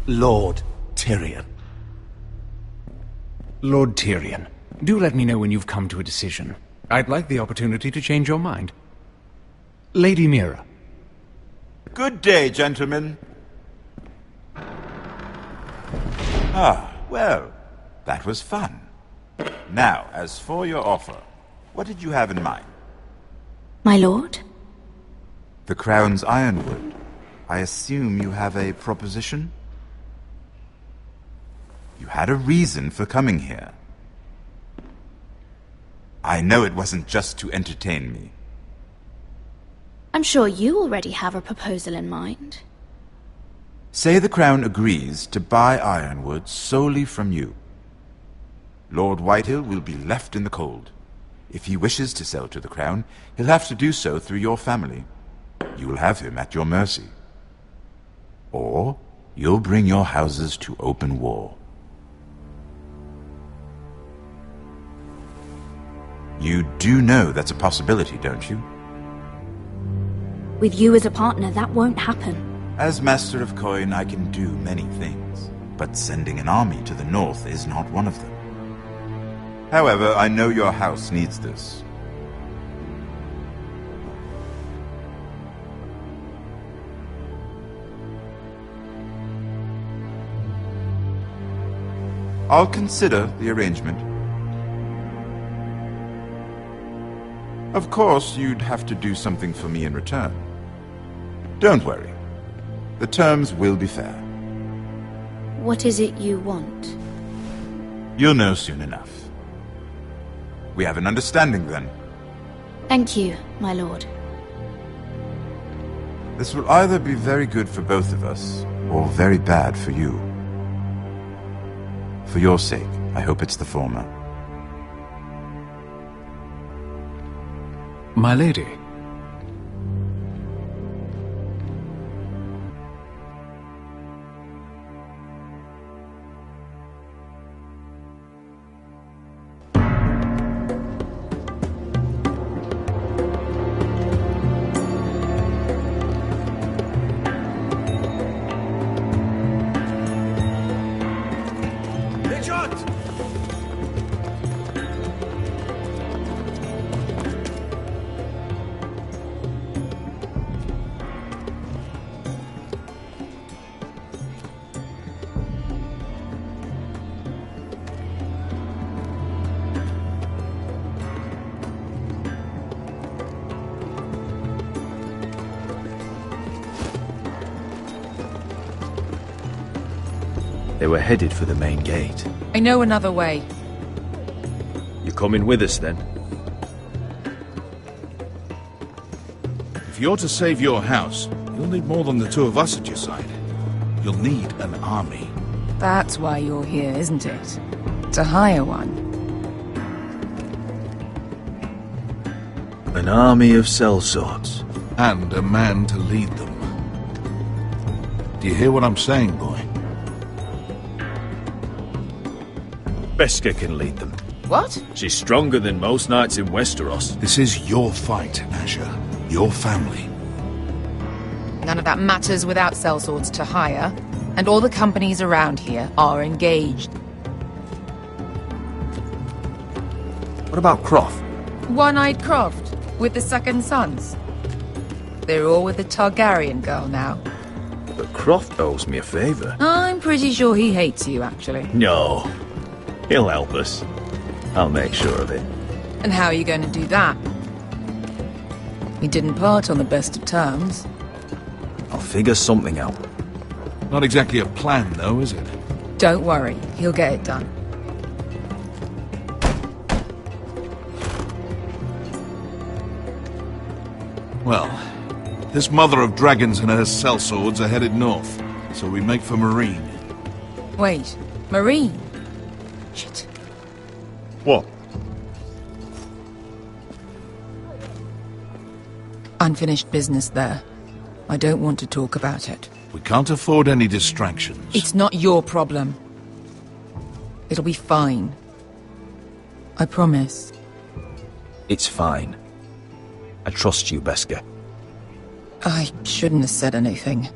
C: Lord Tyrion.
O: Lord Tyrion, do let me know when you've come to a decision. I'd like the opportunity to change your mind. Lady Mira.
H: Good day, gentlemen. Ah, well, that was fun. Now, as for your offer, what did you have in mind?
S: My lord?
H: The Crown's ironwood. I assume you have a proposition? You had a reason for coming here. I know it wasn't just to entertain me.
S: I'm sure you already have a proposal in mind.
H: Say the Crown agrees to buy ironwood solely from you. Lord Whitehill will be left in the cold. If he wishes to sell to the Crown, he'll have to do so through your family. You will have him at your mercy. Or you'll bring your houses to open war. You do know that's a possibility, don't you?
S: With you as a partner, that won't happen.
H: As Master of Coin, I can do many things, but sending an army to the north is not one of them. However, I know your house needs this. I'll consider the arrangement. Of course, you'd have to do something for me in return. Don't worry. The terms will be fair.
S: What is it you want?
H: You'll know soon enough. We have an understanding then.
S: Thank you, my lord.
H: This will either be very good for both of us, or very bad for you. For your sake, I hope it's the former.
O: My lady.
A: They were headed for the main gate.
G: I know another way.
A: You coming with us, then?
I: If you're to save your house, you'll need more than the two of us at your side. You'll need an army.
G: That's why you're here, isn't it? To hire one.
A: An army of sellswords.
I: And a man to lead them. Do you hear what I'm saying, boy?
A: Beskar can lead them.
B: What?
A: She's stronger than most knights in Westeros.
I: This is your fight, Asher. Your family.
B: None of that matters without sellswords to hire, and all the companies around here are engaged.
A: What about Croft?
B: One-eyed Croft, with the second sons. They're all with the Targaryen girl now.
A: But Croft owes me a favour.
B: I'm pretty sure he hates you, actually.
A: No. He'll help us. I'll make sure of it.
B: And how are you going to do that? We didn't part on the best of terms.
A: I'll figure something out.
I: Not exactly a plan, though, is it?
B: Don't worry, he'll get it done.
I: Well, this mother of dragons and her sellswords are headed north, so we make for Marine.
B: Wait, Marine? Shit.
A: What?
B: Unfinished business there. I don't want to talk about it.
I: We can't afford any distractions.
B: It's not your problem. It'll be fine. I promise.
A: It's fine. I trust you, Beskar.
B: I shouldn't have said anything.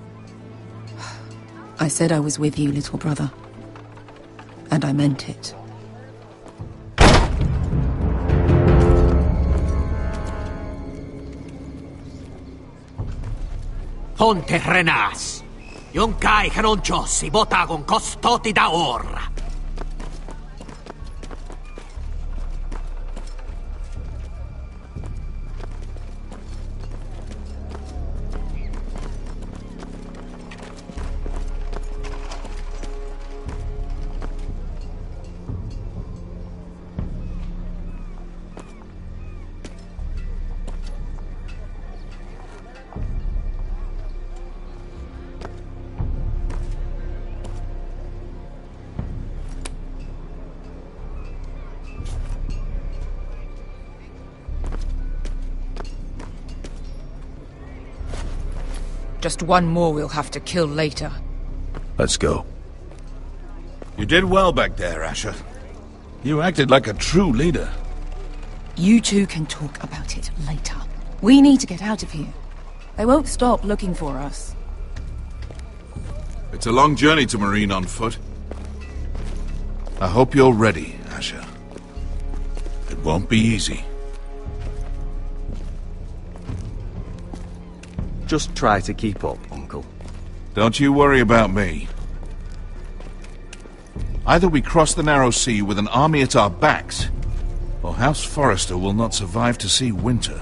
B: I said I was with you, little brother. And I meant it.
V: Ponte Renas. Yung kai kanoncho si botagon kostoti da ora.
B: Just one more we'll have to kill later.
A: Let's go.
I: You did well back there, Asher. You acted like a true leader.
B: You two can talk about it later. We need to get out of here. They won't stop looking for us.
I: It's a long journey to Marine on foot. I hope you're ready, Asher. It won't be easy.
A: Just try to keep up, Uncle.
I: Don't you worry about me. Either we cross the narrow sea with an army at our backs, or House Forrester will not survive to see winter.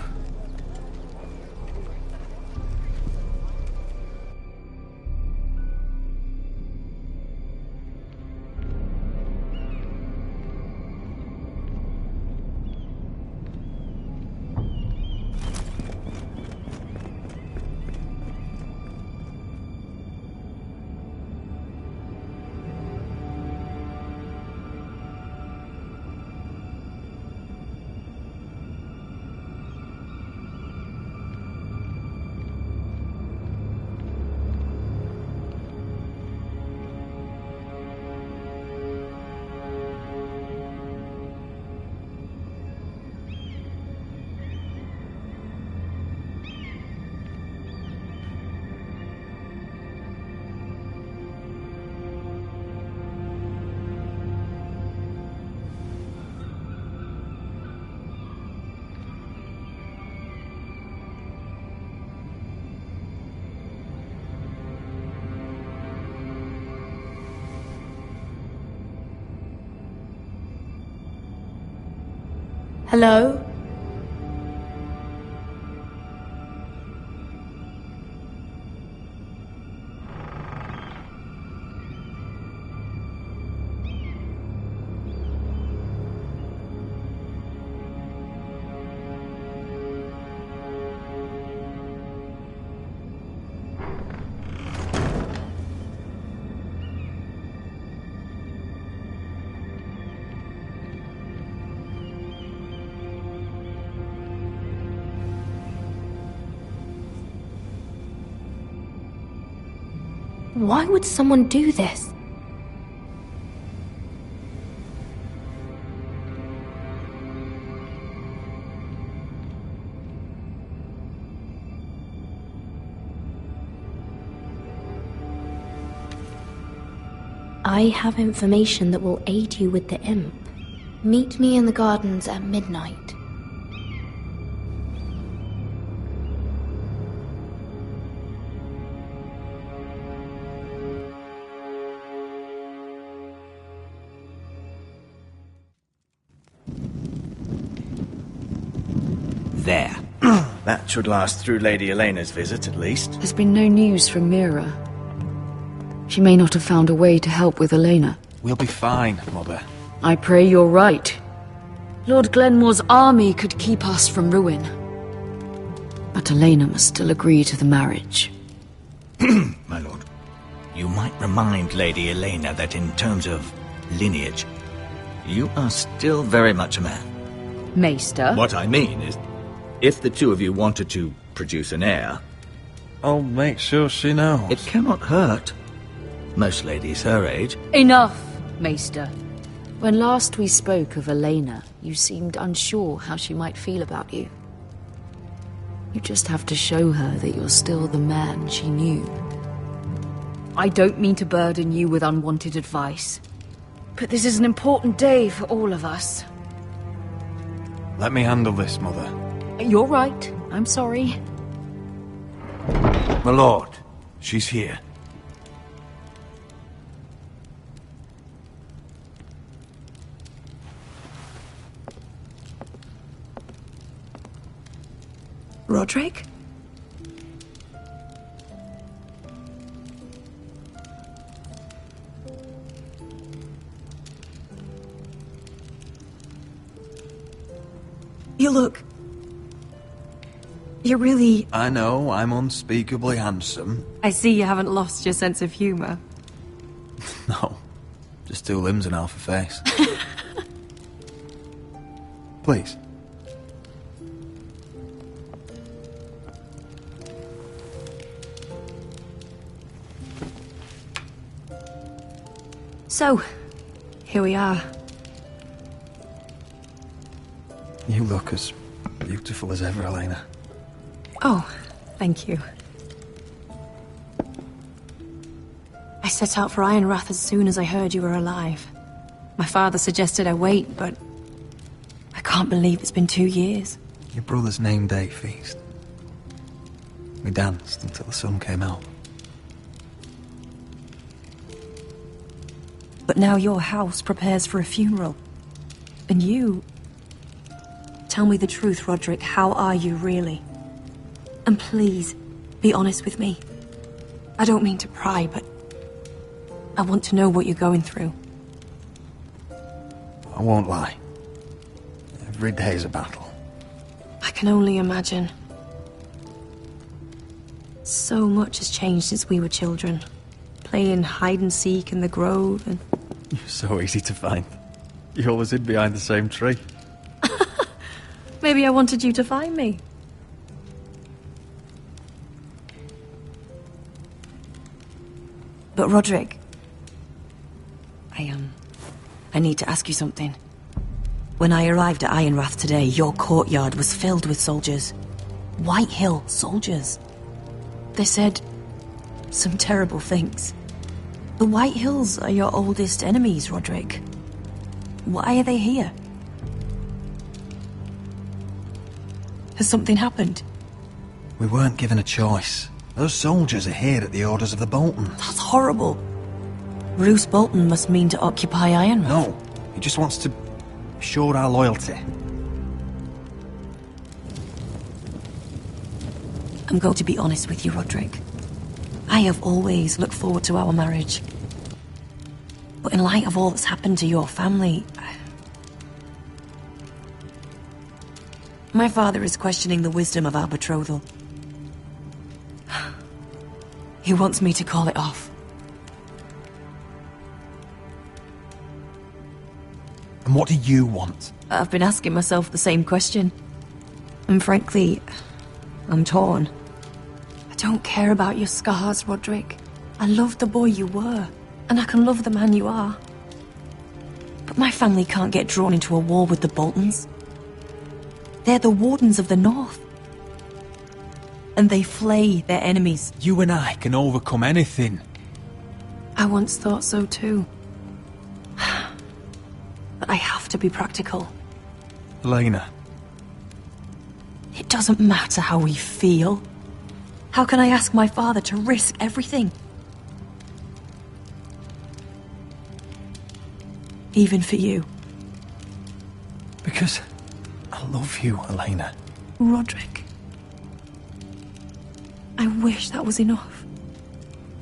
S: Hello? Why would someone do this? I have information that will aid you with the imp. Meet me in the gardens at midnight.
E: There. That should last through Lady Elena's visit, at least.
Q: There's been no news from Mira. She may not have found a way to help with Elena.
E: We'll be fine, Mother.
Q: I pray you're right. Lord Glenmore's army could keep us from ruin. But Elena must still agree to the marriage.
E: My lord, you might remind Lady Elena that in terms of lineage, you are still very much a man.
Q: Maester?
E: What I mean is, if the two of you wanted to produce an heir,
A: I'll make sure she knows.
E: it cannot hurt. Most ladies her age.
Q: Enough, Maester. When last we spoke of Elena, you seemed unsure how she might feel about you. You just have to show her that you're still the man she knew. I don't mean to burden you with unwanted advice, but this is an important day for all of us.
A: Let me handle this, Mother.
Q: You're right. I'm sorry.
C: My lord, she's here.
B: Roderick? You look... You're really...
A: I know, I'm unspeakably handsome.
B: I see you haven't lost your sense of humour.
A: No, just two limbs and half a face. Please.
B: So, here we are.
A: You look as beautiful as ever, Elena.
B: Oh, thank you. I set out for Ironrath as soon as I heard you were alive. My father suggested I wait, but I can't believe it's been 2 years.
A: Your brother's name day feast. We danced until the sun came out.
B: But now your house prepares for a funeral. And you... Tell me the truth, Roderick. How are you, really? And please, be honest with me. I don't mean to pry, but... I want to know what you're going through.
A: I won't lie. Every day's a battle.
B: I can only imagine. So much has changed since we were children. Playing hide-and-seek in the grove and...
A: You're so easy to find. You always hid behind the same tree.
B: Maybe I wanted you to find me. But Roderick... I need to ask you something. When I arrived at Ironrath today, your courtyard was filled with soldiers. White Hill soldiers. They said some terrible things. The White Hills are your oldest enemies, Roderick. Why are they here? Has something happened?
A: We weren't given a choice. Those soldiers are here at the orders of the Boltons.
B: That's horrible. Roose Bolton must mean to occupy Ironrath.
A: No, he just wants to assure our loyalty.
B: I'm going to be honest with you, Roderick. I have always looked forward to our marriage. But in light of all that's happened to your family... My father is questioning the wisdom of our betrothal. He wants me to call it off.
A: And what do you want?
B: I've been asking myself the same question. And frankly, I'm torn. I don't care about your scars, Roderick. I love the boy you were, and I can love the man you are. But my family can't get drawn into a war with the Boltons. They're the Wardens of the North. And they flay their enemies.
A: You and I can overcome anything.
B: I once thought so too. be practical.
C: Elena.
B: It doesn't matter how we feel. How can I ask my father to risk everything? Even for you.
C: Because I love you, Elena.
B: Roderick. I wish that was enough.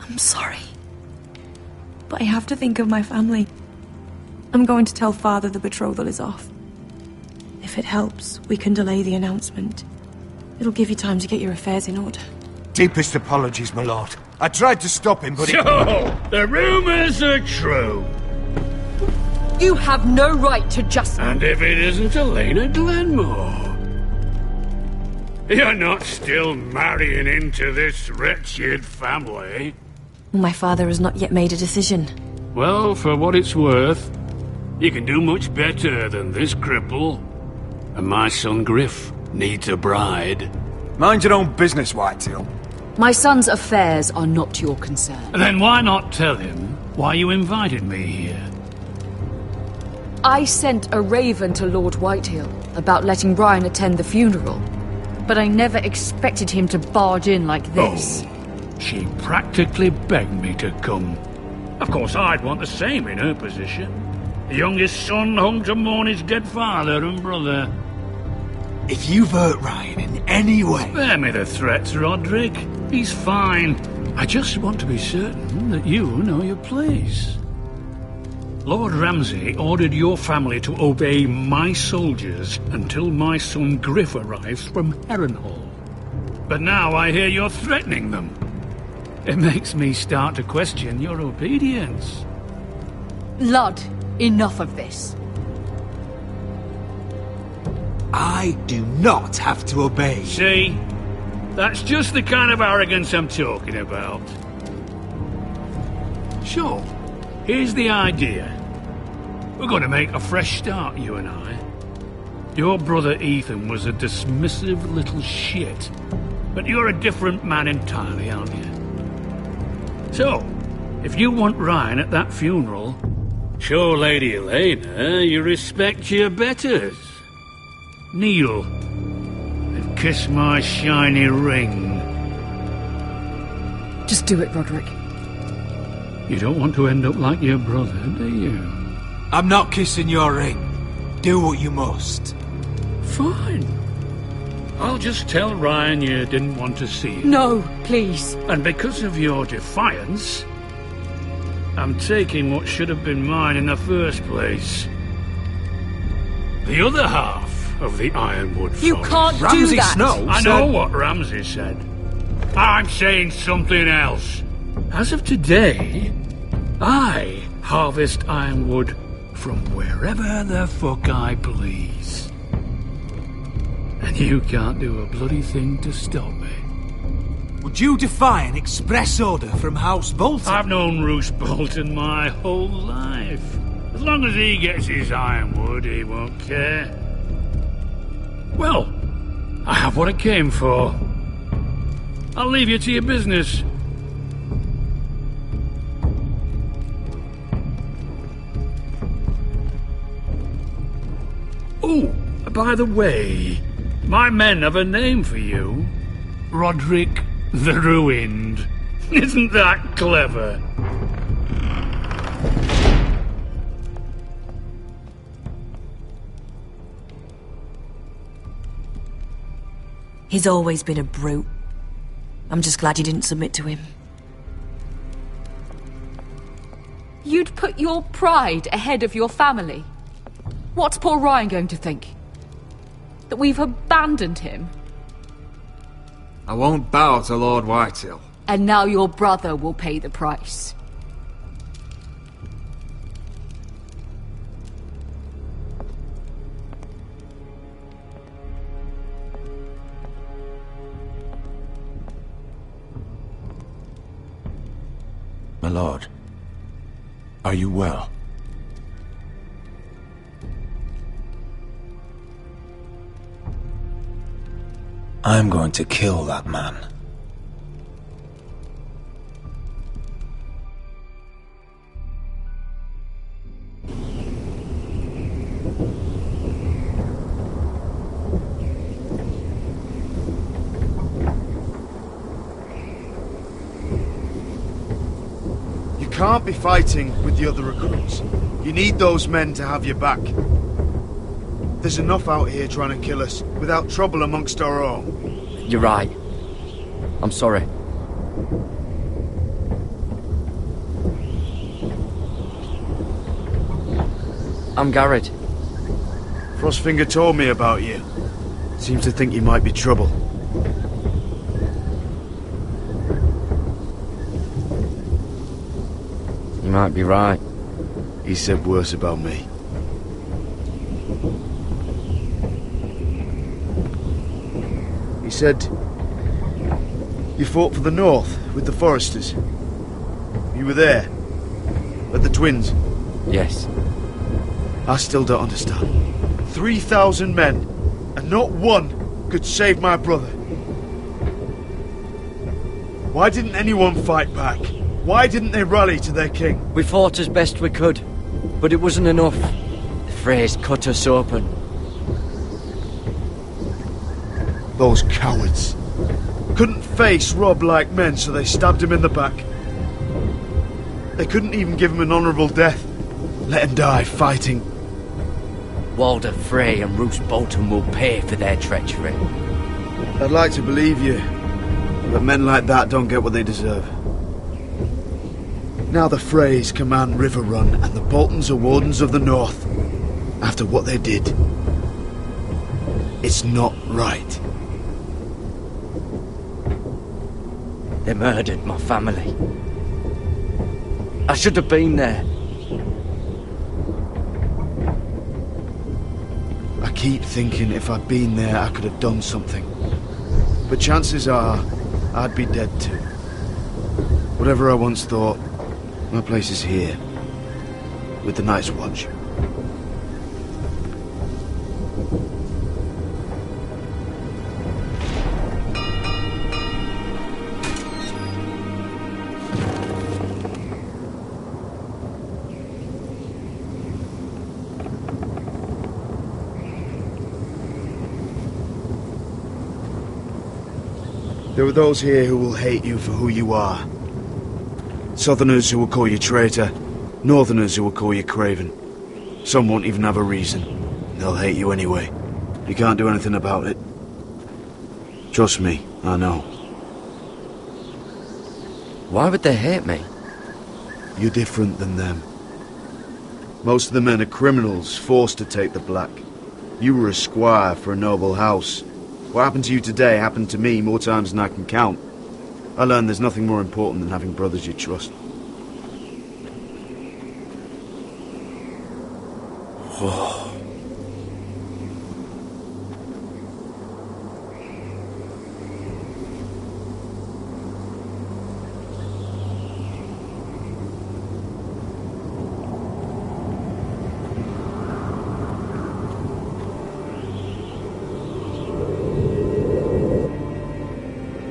B: I'm sorry. But I have to think of my family. I'm going to tell Father the betrothal is off. If it helps, we can delay the announcement. It'll give you time to get your affairs in order.
C: Deepest apologies, my lord. I tried to stop him, but
K: So, the rumors are true.
Q: You have no right to just...
K: And if it isn't Elena Glenmore? You're not still marrying into this wretched family?
B: My father has not yet made a decision.
K: Well, for what it's worth, you can do much better than this cripple. And my son Griff needs a bride.
P: Mind your own business, Whitetail.
Q: My son's affairs are not your concern.
K: Then why not tell him why you invited me here?
Q: I sent a raven to Lord Whitehill about letting Brian attend the funeral. But I never expected him to barge in like this.
K: Oh, she practically begged me to come. Of course, I'd want the same in her position. The youngest son home to mourn his dead father and brother.
V: If you've hurt Ryan in any way...
K: Spare me the threats, Roderick. He's fine. I just want to be certain that you know your place. Lord Ramsay ordered your family to obey my soldiers until my son Griff arrives from Harrenhal. But now I hear you're threatening them. It makes me start to question your obedience.
Q: Lud, enough of this.
V: I do not have to obey.
K: See? That's just the kind of arrogance I'm talking about. Sure. Here's the idea. We're going to make a fresh start, you and I. Your brother Ethan was a dismissive little shit. But you're a different man entirely, aren't you? So, if you want Ryan at that funeral, show Lady Elena you respect your betters. Kneel and kiss my shiny ring.
Q: Just do it, Roderick.
K: You don't want to end up like your brother, do you?
V: I'm not kissing your ring. Do what you must.
K: Fine. I'll just tell Ryan you didn't want to see him.
Q: No, please.
K: And because of your defiance, I'm taking what should have been mine in the first place. The other half of the Ironwood Forest.
Q: You can't do
K: Ramsay
Q: that!
K: Snow I know what Ramsay said. I'm saying something else. As of today, I harvest ironwood from wherever the fuck I please. And you can't do a bloody thing to stop me.
V: Would you defy an express order from House Bolton?
K: I've known Roose Bolton my whole life. As long as he gets his ironwood, he won't care. Well, I have what I came for. I'll leave you to your business. Oh, by the way, my men have a name for you. Roderick the Ruined. Isn't that clever?
B: He's always been a brute. I'm just glad you didn't submit to him.
Q: You'd put your pride ahead of your family. What's poor Ryan going to think? That we've abandoned him?
P: I won't bow to Lord Whitehill.
Q: And now your brother will pay the price.
A: My lord, are you well? I'm going to kill that man.
F: can't be fighting with the other recruits. You need those men to have your back. There's enough out here trying to kill us, without trouble amongst our own.
N: You're right. I'm sorry. I'm Garrett.
F: Frostfinger told me about you. Seems to think you might be trouble.
N: You might be right.
F: He said worse about me. He said you fought for the North with the Foresters. You were there, at the Twins.
N: Yes.
F: I still don't understand. 3,000 men, and not one could save my brother. Why didn't anyone fight back? Why didn't they rally to their king?
N: We fought as best we could, but it wasn't enough. The Freys cut us open.
F: Those cowards. Couldn't face Rob like men, so they stabbed him in the back. They couldn't even give him an honourable death. Let him die fighting.
N: Walder Frey and Roose Bolton will pay for their treachery.
F: I'd like to believe you, but men like that don't get what they deserve. Now the Freys command River Run, and the Boltons are Wardens of the North. After what they did. It's not right.
N: They murdered my family. I should have been there.
F: I keep thinking if I'd been there, I could have done something. But chances are, I'd be dead too. Whatever I once thought, my place is here. With the Night's Watch. There are those here who will hate you for who you are. Southerners who will call you traitor. Northerners who will call you craven. Some won't even have a reason. They'll hate you anyway. You can't do anything about it. Trust me, I know.
N: Why would they hate me?
F: You're different than them. Most of the men are criminals, forced to take the black. You were a squire for a noble house. What happened to you today happened to me more times than I can count. I learned there's nothing more important than having brothers you trust.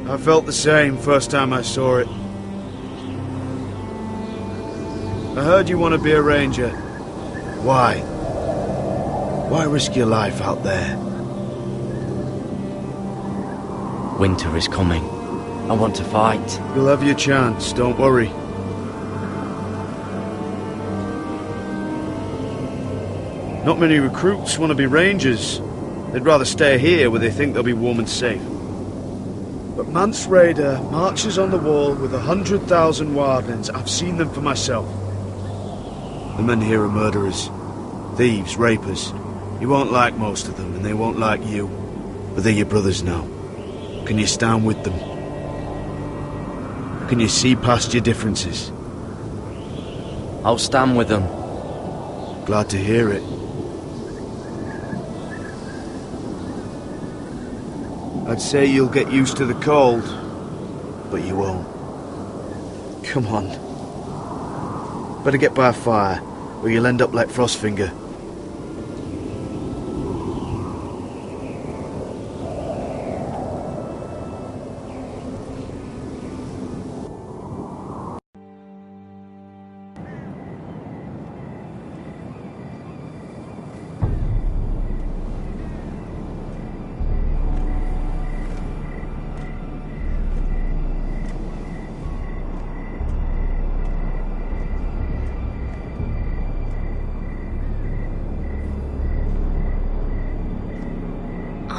F: I felt the same first time I saw it. I heard you want to be a ranger. Why? Why risk your life out there?
N: Winter is coming. I want to fight.
F: You'll have your chance, don't worry. Not many recruits want to be rangers. They'd rather stay here where they think they'll be warm and safe. But Mance Raider marches on the wall with 100,000 wildlings. I've seen them for myself. The men here are murderers. Thieves, rapers. You won't like most of them, and they won't like you. But they're your brothers now. Can you stand with them? Can you see past your differences?
N: I'll stand with them.
F: Glad to hear it. I'd say you'll get used to the cold, but you won't. Come on. Better get by a fire, or you'll end up like Frostfinger.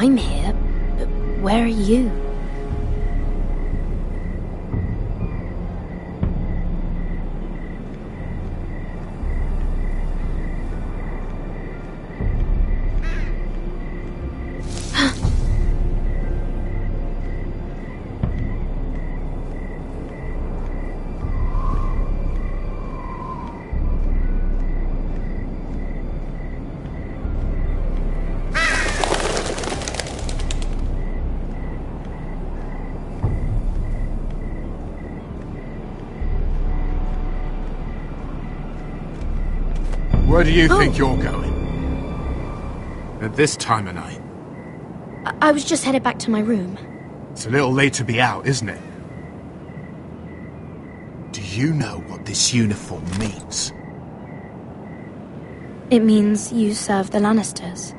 S: I'm here, but where are you?
C: Where do you think you're going? At this time of night?
S: I was just headed back to my room.
C: It's a little late to be out, isn't it? Do you know what this uniform means?
S: It means you serve the Lannisters.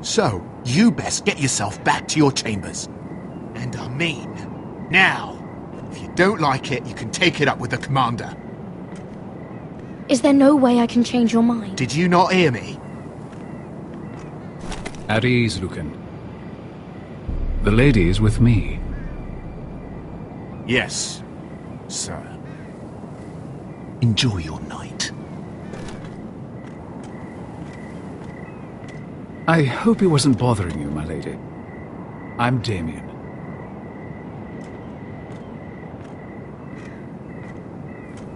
C: So, you best get yourself back to your chambers. And I mean, now. If you don't like it, you can take it up with the commander.
S: Is there no way I can change your mind?
C: Did you not hear me?
K: At ease, Lucan. The lady is with me.
C: Yes, sir. Enjoy your night.
K: I hope he wasn't bothering you, my lady. I'm Damien.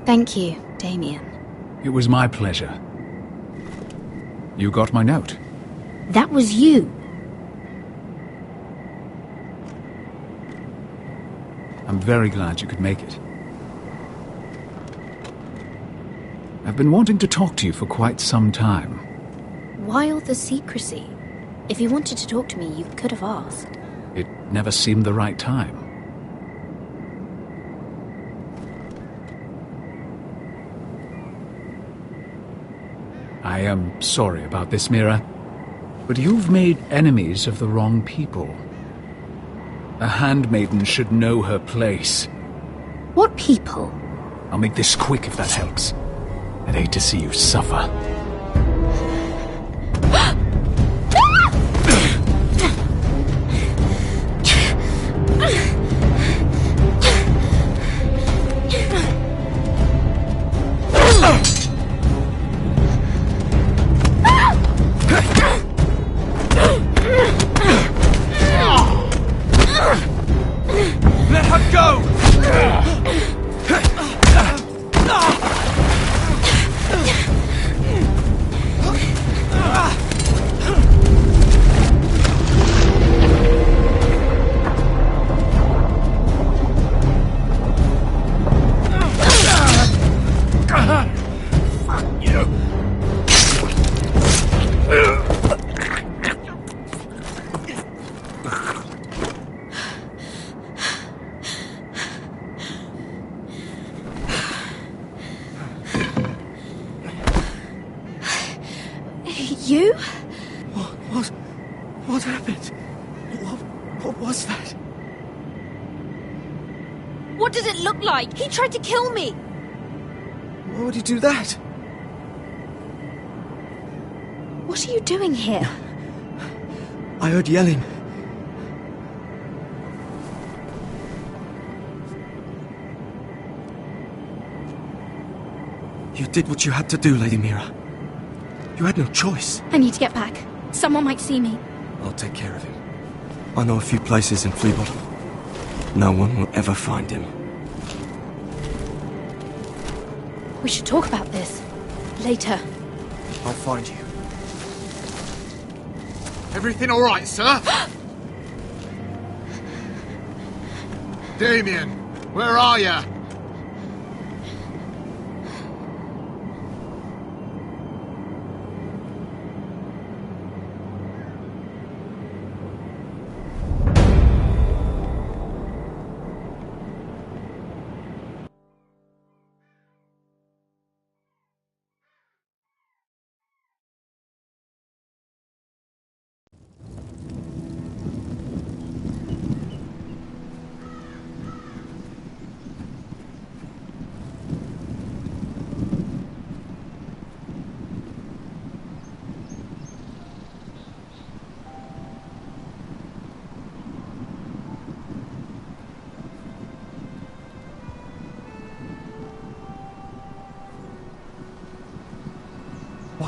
S: Thank you, Damien.
K: It was my pleasure. You got my note.
S: That was you.
K: I'm very glad you could make it. I've been wanting to talk to you for quite some time.
S: Why all the secrecy? If you wanted to talk to me, you could have asked.
K: It never seemed the right time. I am sorry about this, Mira, but you've made enemies of the wrong people. A handmaiden should know her place.
S: What people?
K: I'll make this quick if that helps. I'd hate to see you suffer.
C: Let her go! Fuck you!
S: You?
T: What happened? What was that?
S: What does it look like? He tried to kill me!
T: Why would he do that?
S: What are you doing here?
T: I heard yelling. You did what you had to do, Lady Mira. You had no choice.
S: I need to get back. Someone might see me.
T: I'll take care of him. I know a few places in Fleabottom. No one will ever find him.
S: We should talk about this. Later.
T: I'll find you.
C: Everything all right, sir? Damien, where are you?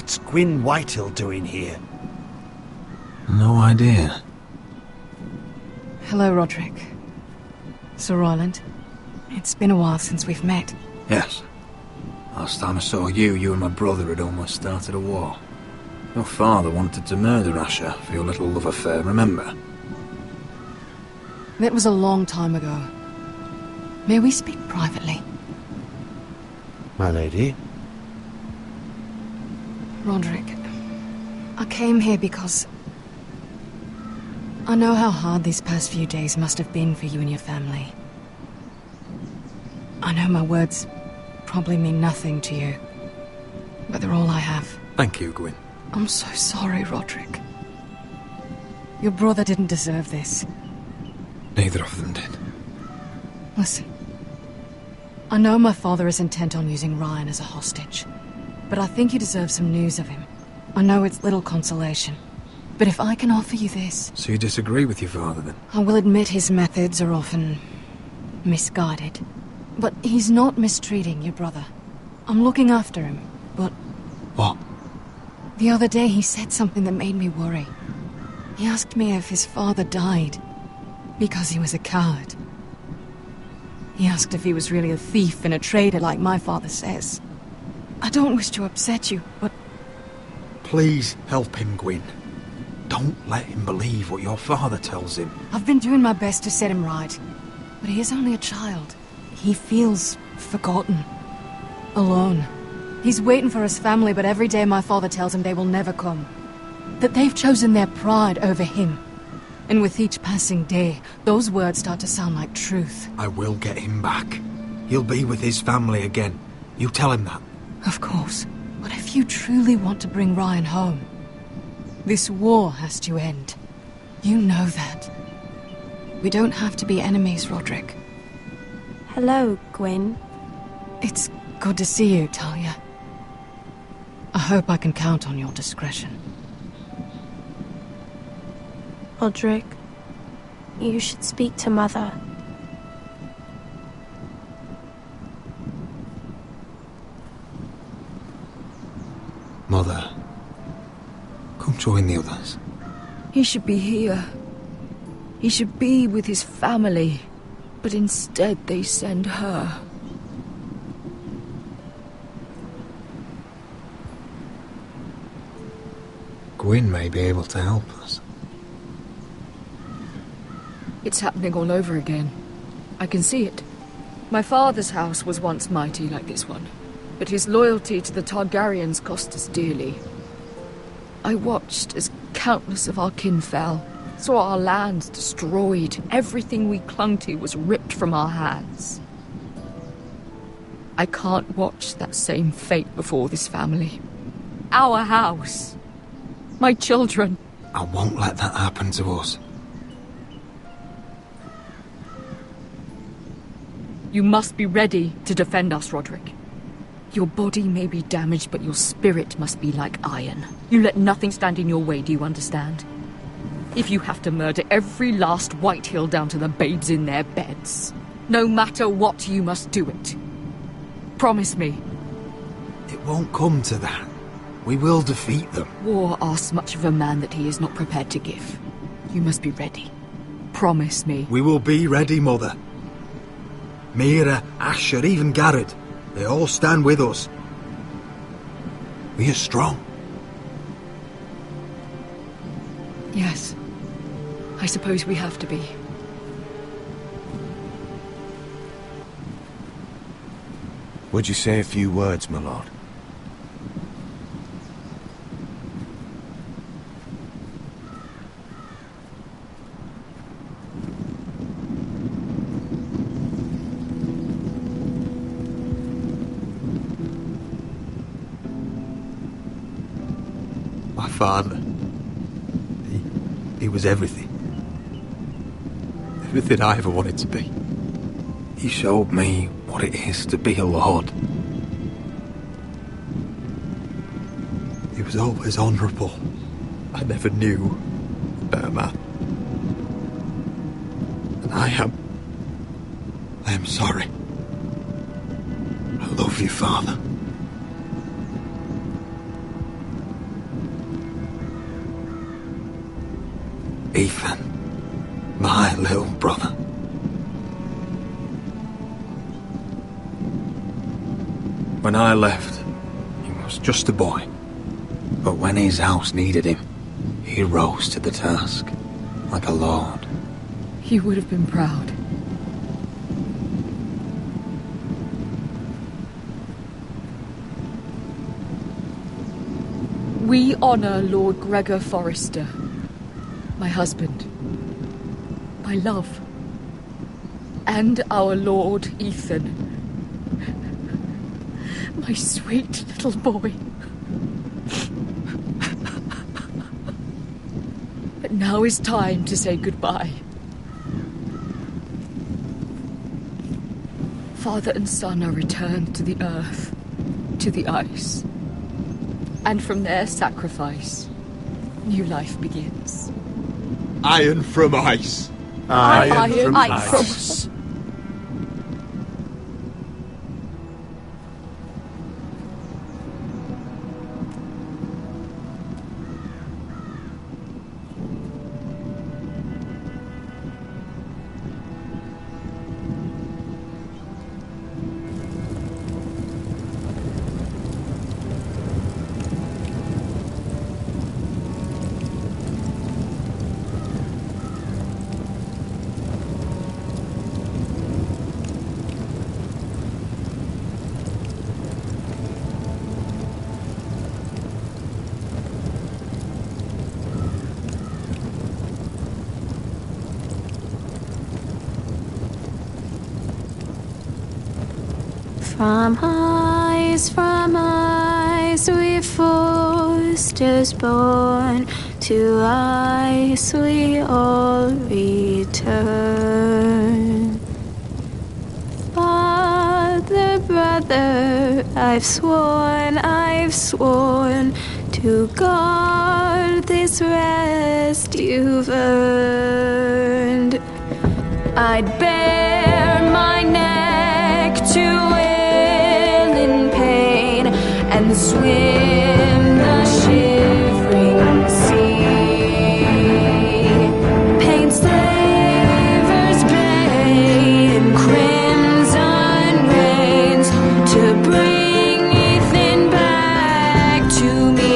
D: What's Gwyn Whitehill doing here?
E: No idea.
G: Hello, Roderick. Sir Royland. It's been a while since we've met.
P: Yes. Last time I saw you and my brother had almost started a war. Your father wanted to murder Asher for your little love affair, remember?
G: That was a long time ago. May we speak privately?
D: My lady?
G: Roderick, I came here because I know how hard these past few days must have been for you and your family. I know my words probably mean nothing to you, but they're all I have.
P: Thank you, Gwyn.
G: I'm so sorry, Roderick. Your brother didn't deserve this.
P: Neither of them did.
G: Listen. I know my father is intent on using Ryan as a hostage, but I think you deserve some news of him. I know it's little consolation, but if I can offer you this...
P: So you disagree with your father, then?
G: I will admit his methods are often misguided, but he's not mistreating your brother. I'm looking after him, but...
P: What?
G: The other day he said something that made me worry. He asked me if his father died because he was a coward. He asked if he was really a thief and a traitor like my father says. I don't wish to upset you, but...
P: Please help him, Gwyn. Don't let him believe what your father tells him.
G: I've been doing my best to set him right, but he is only a child. He feels forgotten, alone. He's waiting for his family, but every day my father tells him they will never come. That they've chosen their pride over him. And with each passing day, those words start to sound like truth.
P: I will get him back. He'll be with his family again. You tell him that.
G: Of course. But if you truly want to bring Ryan home, this war has to end. You know that. We don't have to be enemies, Roderick.
S: Hello, Gwyn.
G: It's good to see you, Talia. I hope I can count on your discretion.
S: Roderick, you should speak to Mother.
P: Mother, come join the others.
Q: He should be here. He should be with his family. But instead they send her.
P: Gwyn may be able to help us.
Q: It's happening all over again. I can see it. My father's house was once mighty like this one, but his loyalty to the Targaryens cost us dearly. I watched as countless of our kin fell, saw our lands destroyed, everything we clung to was ripped from our hands. I can't watch that same fate before this family. Our house. My children.
P: I won't let that happen to us.
Q: You must be ready to defend us, Roderick. Your body may be damaged, but your spirit must be like iron. You let nothing stand in your way, do you understand? If you have to murder every last Whitehill down to the babes in their beds, no matter what, you must do it. Promise me.
P: It won't come to that. We will defeat them.
Q: War asks much of a man that he is not prepared to give. You must be ready. Promise me.
P: We will be ready, Mother. Mira, Asher, even Garrett. They all stand with us. We are strong.
Q: Yes. I suppose we have to be.
D: Would you say a few words, my lord?
P: My father. He was everything. Everything I ever wanted to be. He showed me what it is to be a lord. He was always honourable. I never knew a better man. And I am sorry. I love you, Father. Ethan, my little brother. When I left, he was just a boy. But when his house needed him, he rose to the task, like a lord.
Q: He would have been proud. We honor Lord Gregor Forrester, my husband, my love, and our Lord Ethan, my sweet little boy. But now is time to say goodbye. Father and son are returned to the earth, to the ice. And from their sacrifice, new life begins.
L: Iron from ice.
Q: Iron from ice.
M: From ice we Forsters born, to ice we all return. Father, brother, I've sworn to guard this rest you've earned. I'd bare my neck to and swim the shivering sea. Paint slavers bay in crimson rains to bring Ethan back to me.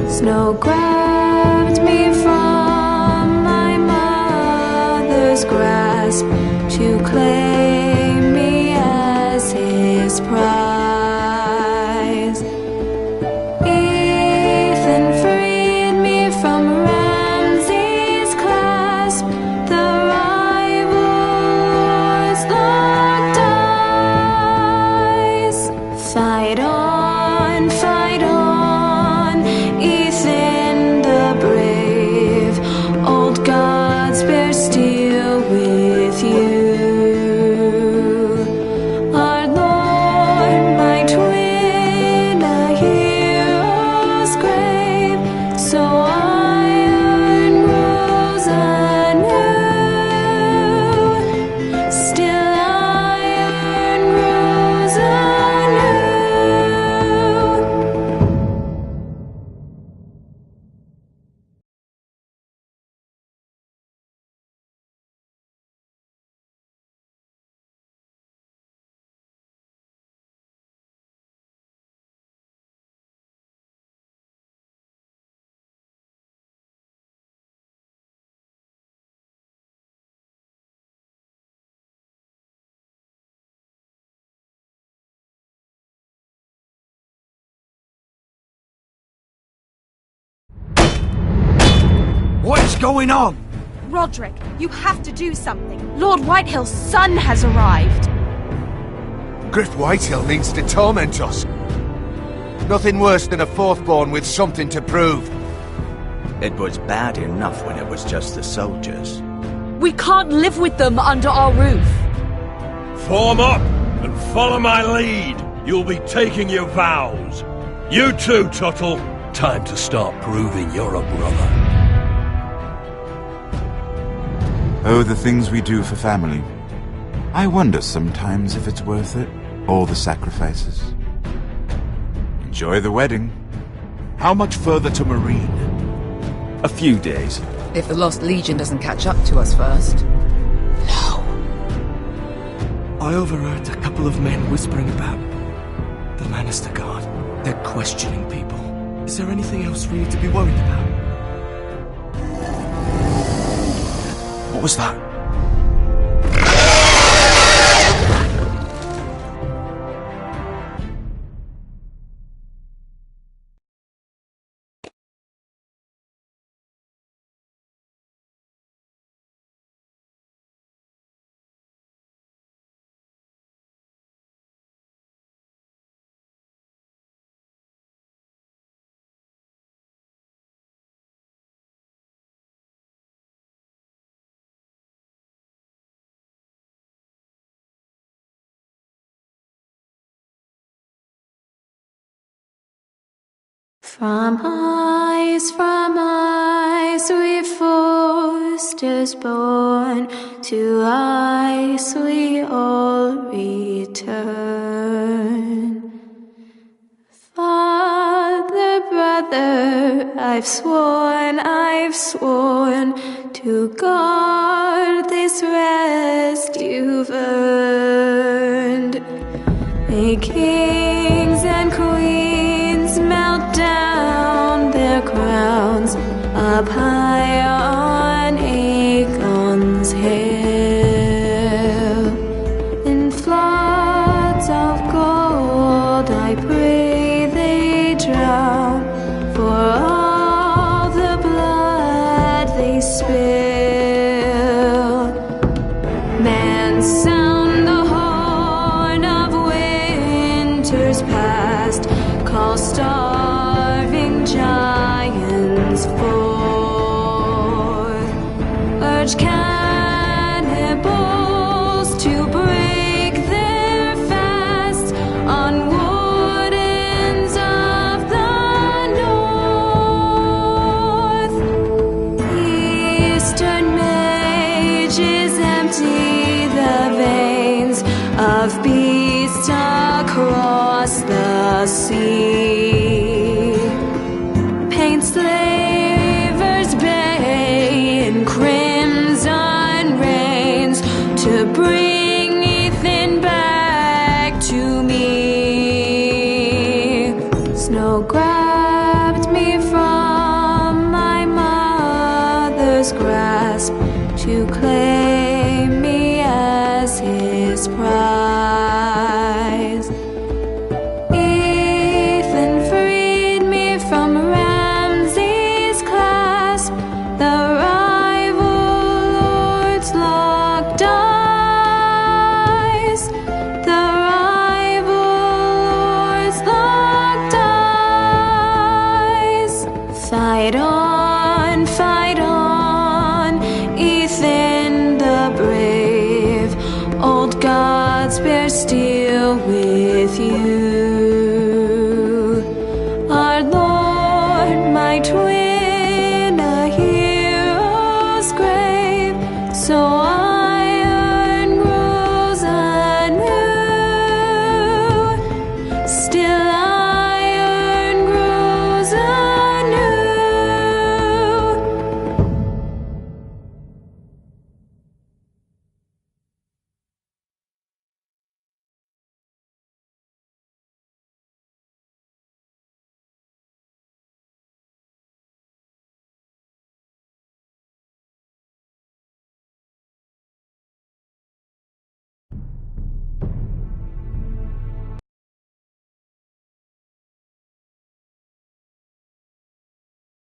M: Snow grabbed me from my mother's grasp to claim me as his prize.
C: What is going on?
W: Roderick, you have to do something. Lord Whitehill's son has arrived.
C: Griff Whitehill means to torment us. Nothing worse than a fourthborn with something to prove.
E: It was bad enough when it was just the soldiers.
Q: We can't live with them under our roof.
K: Form up and follow my lead. You'll be taking your vows. You too, Tuttle. Time to start proving you're a brother.
H: Oh, the things we do for family. I wonder sometimes if it's worth it, all the sacrifices. Enjoy the wedding.
C: How much further to Marine?
A: A few days.
J: If the Lost Legion doesn't catch up to us first.
T: I overheard a couple of men whispering about the Lannister Guard. They're questioning people. Is there anything else we need to be worried about?
A: What was that?
M: From ice we foresters born, to ice we all return. Father, brother, I've sworn to guard this rest you've earned. May kings and queens melt down their crowns up high on Aegon's hill. In floods of gold I pray they drown, for all the blood they spill. Man, sound the horn of winter's past, call starving giants forth, urge cannibals to break their fast on wardens of the north. Eastern mages empty the veins of beasts across the sea. Paint slavers bay in crimson rains to bring Ethan back to me. Snow grabbed me from my mother's grasp to claim me as his prize. Ethan freed me from Ramsay's clasp, the rival lord's locked eyes, the rival lord's locked eyes. Fight on, Ethan the brave. Old gods bear steel with you. Our Lord, my twin, a hero's grave, so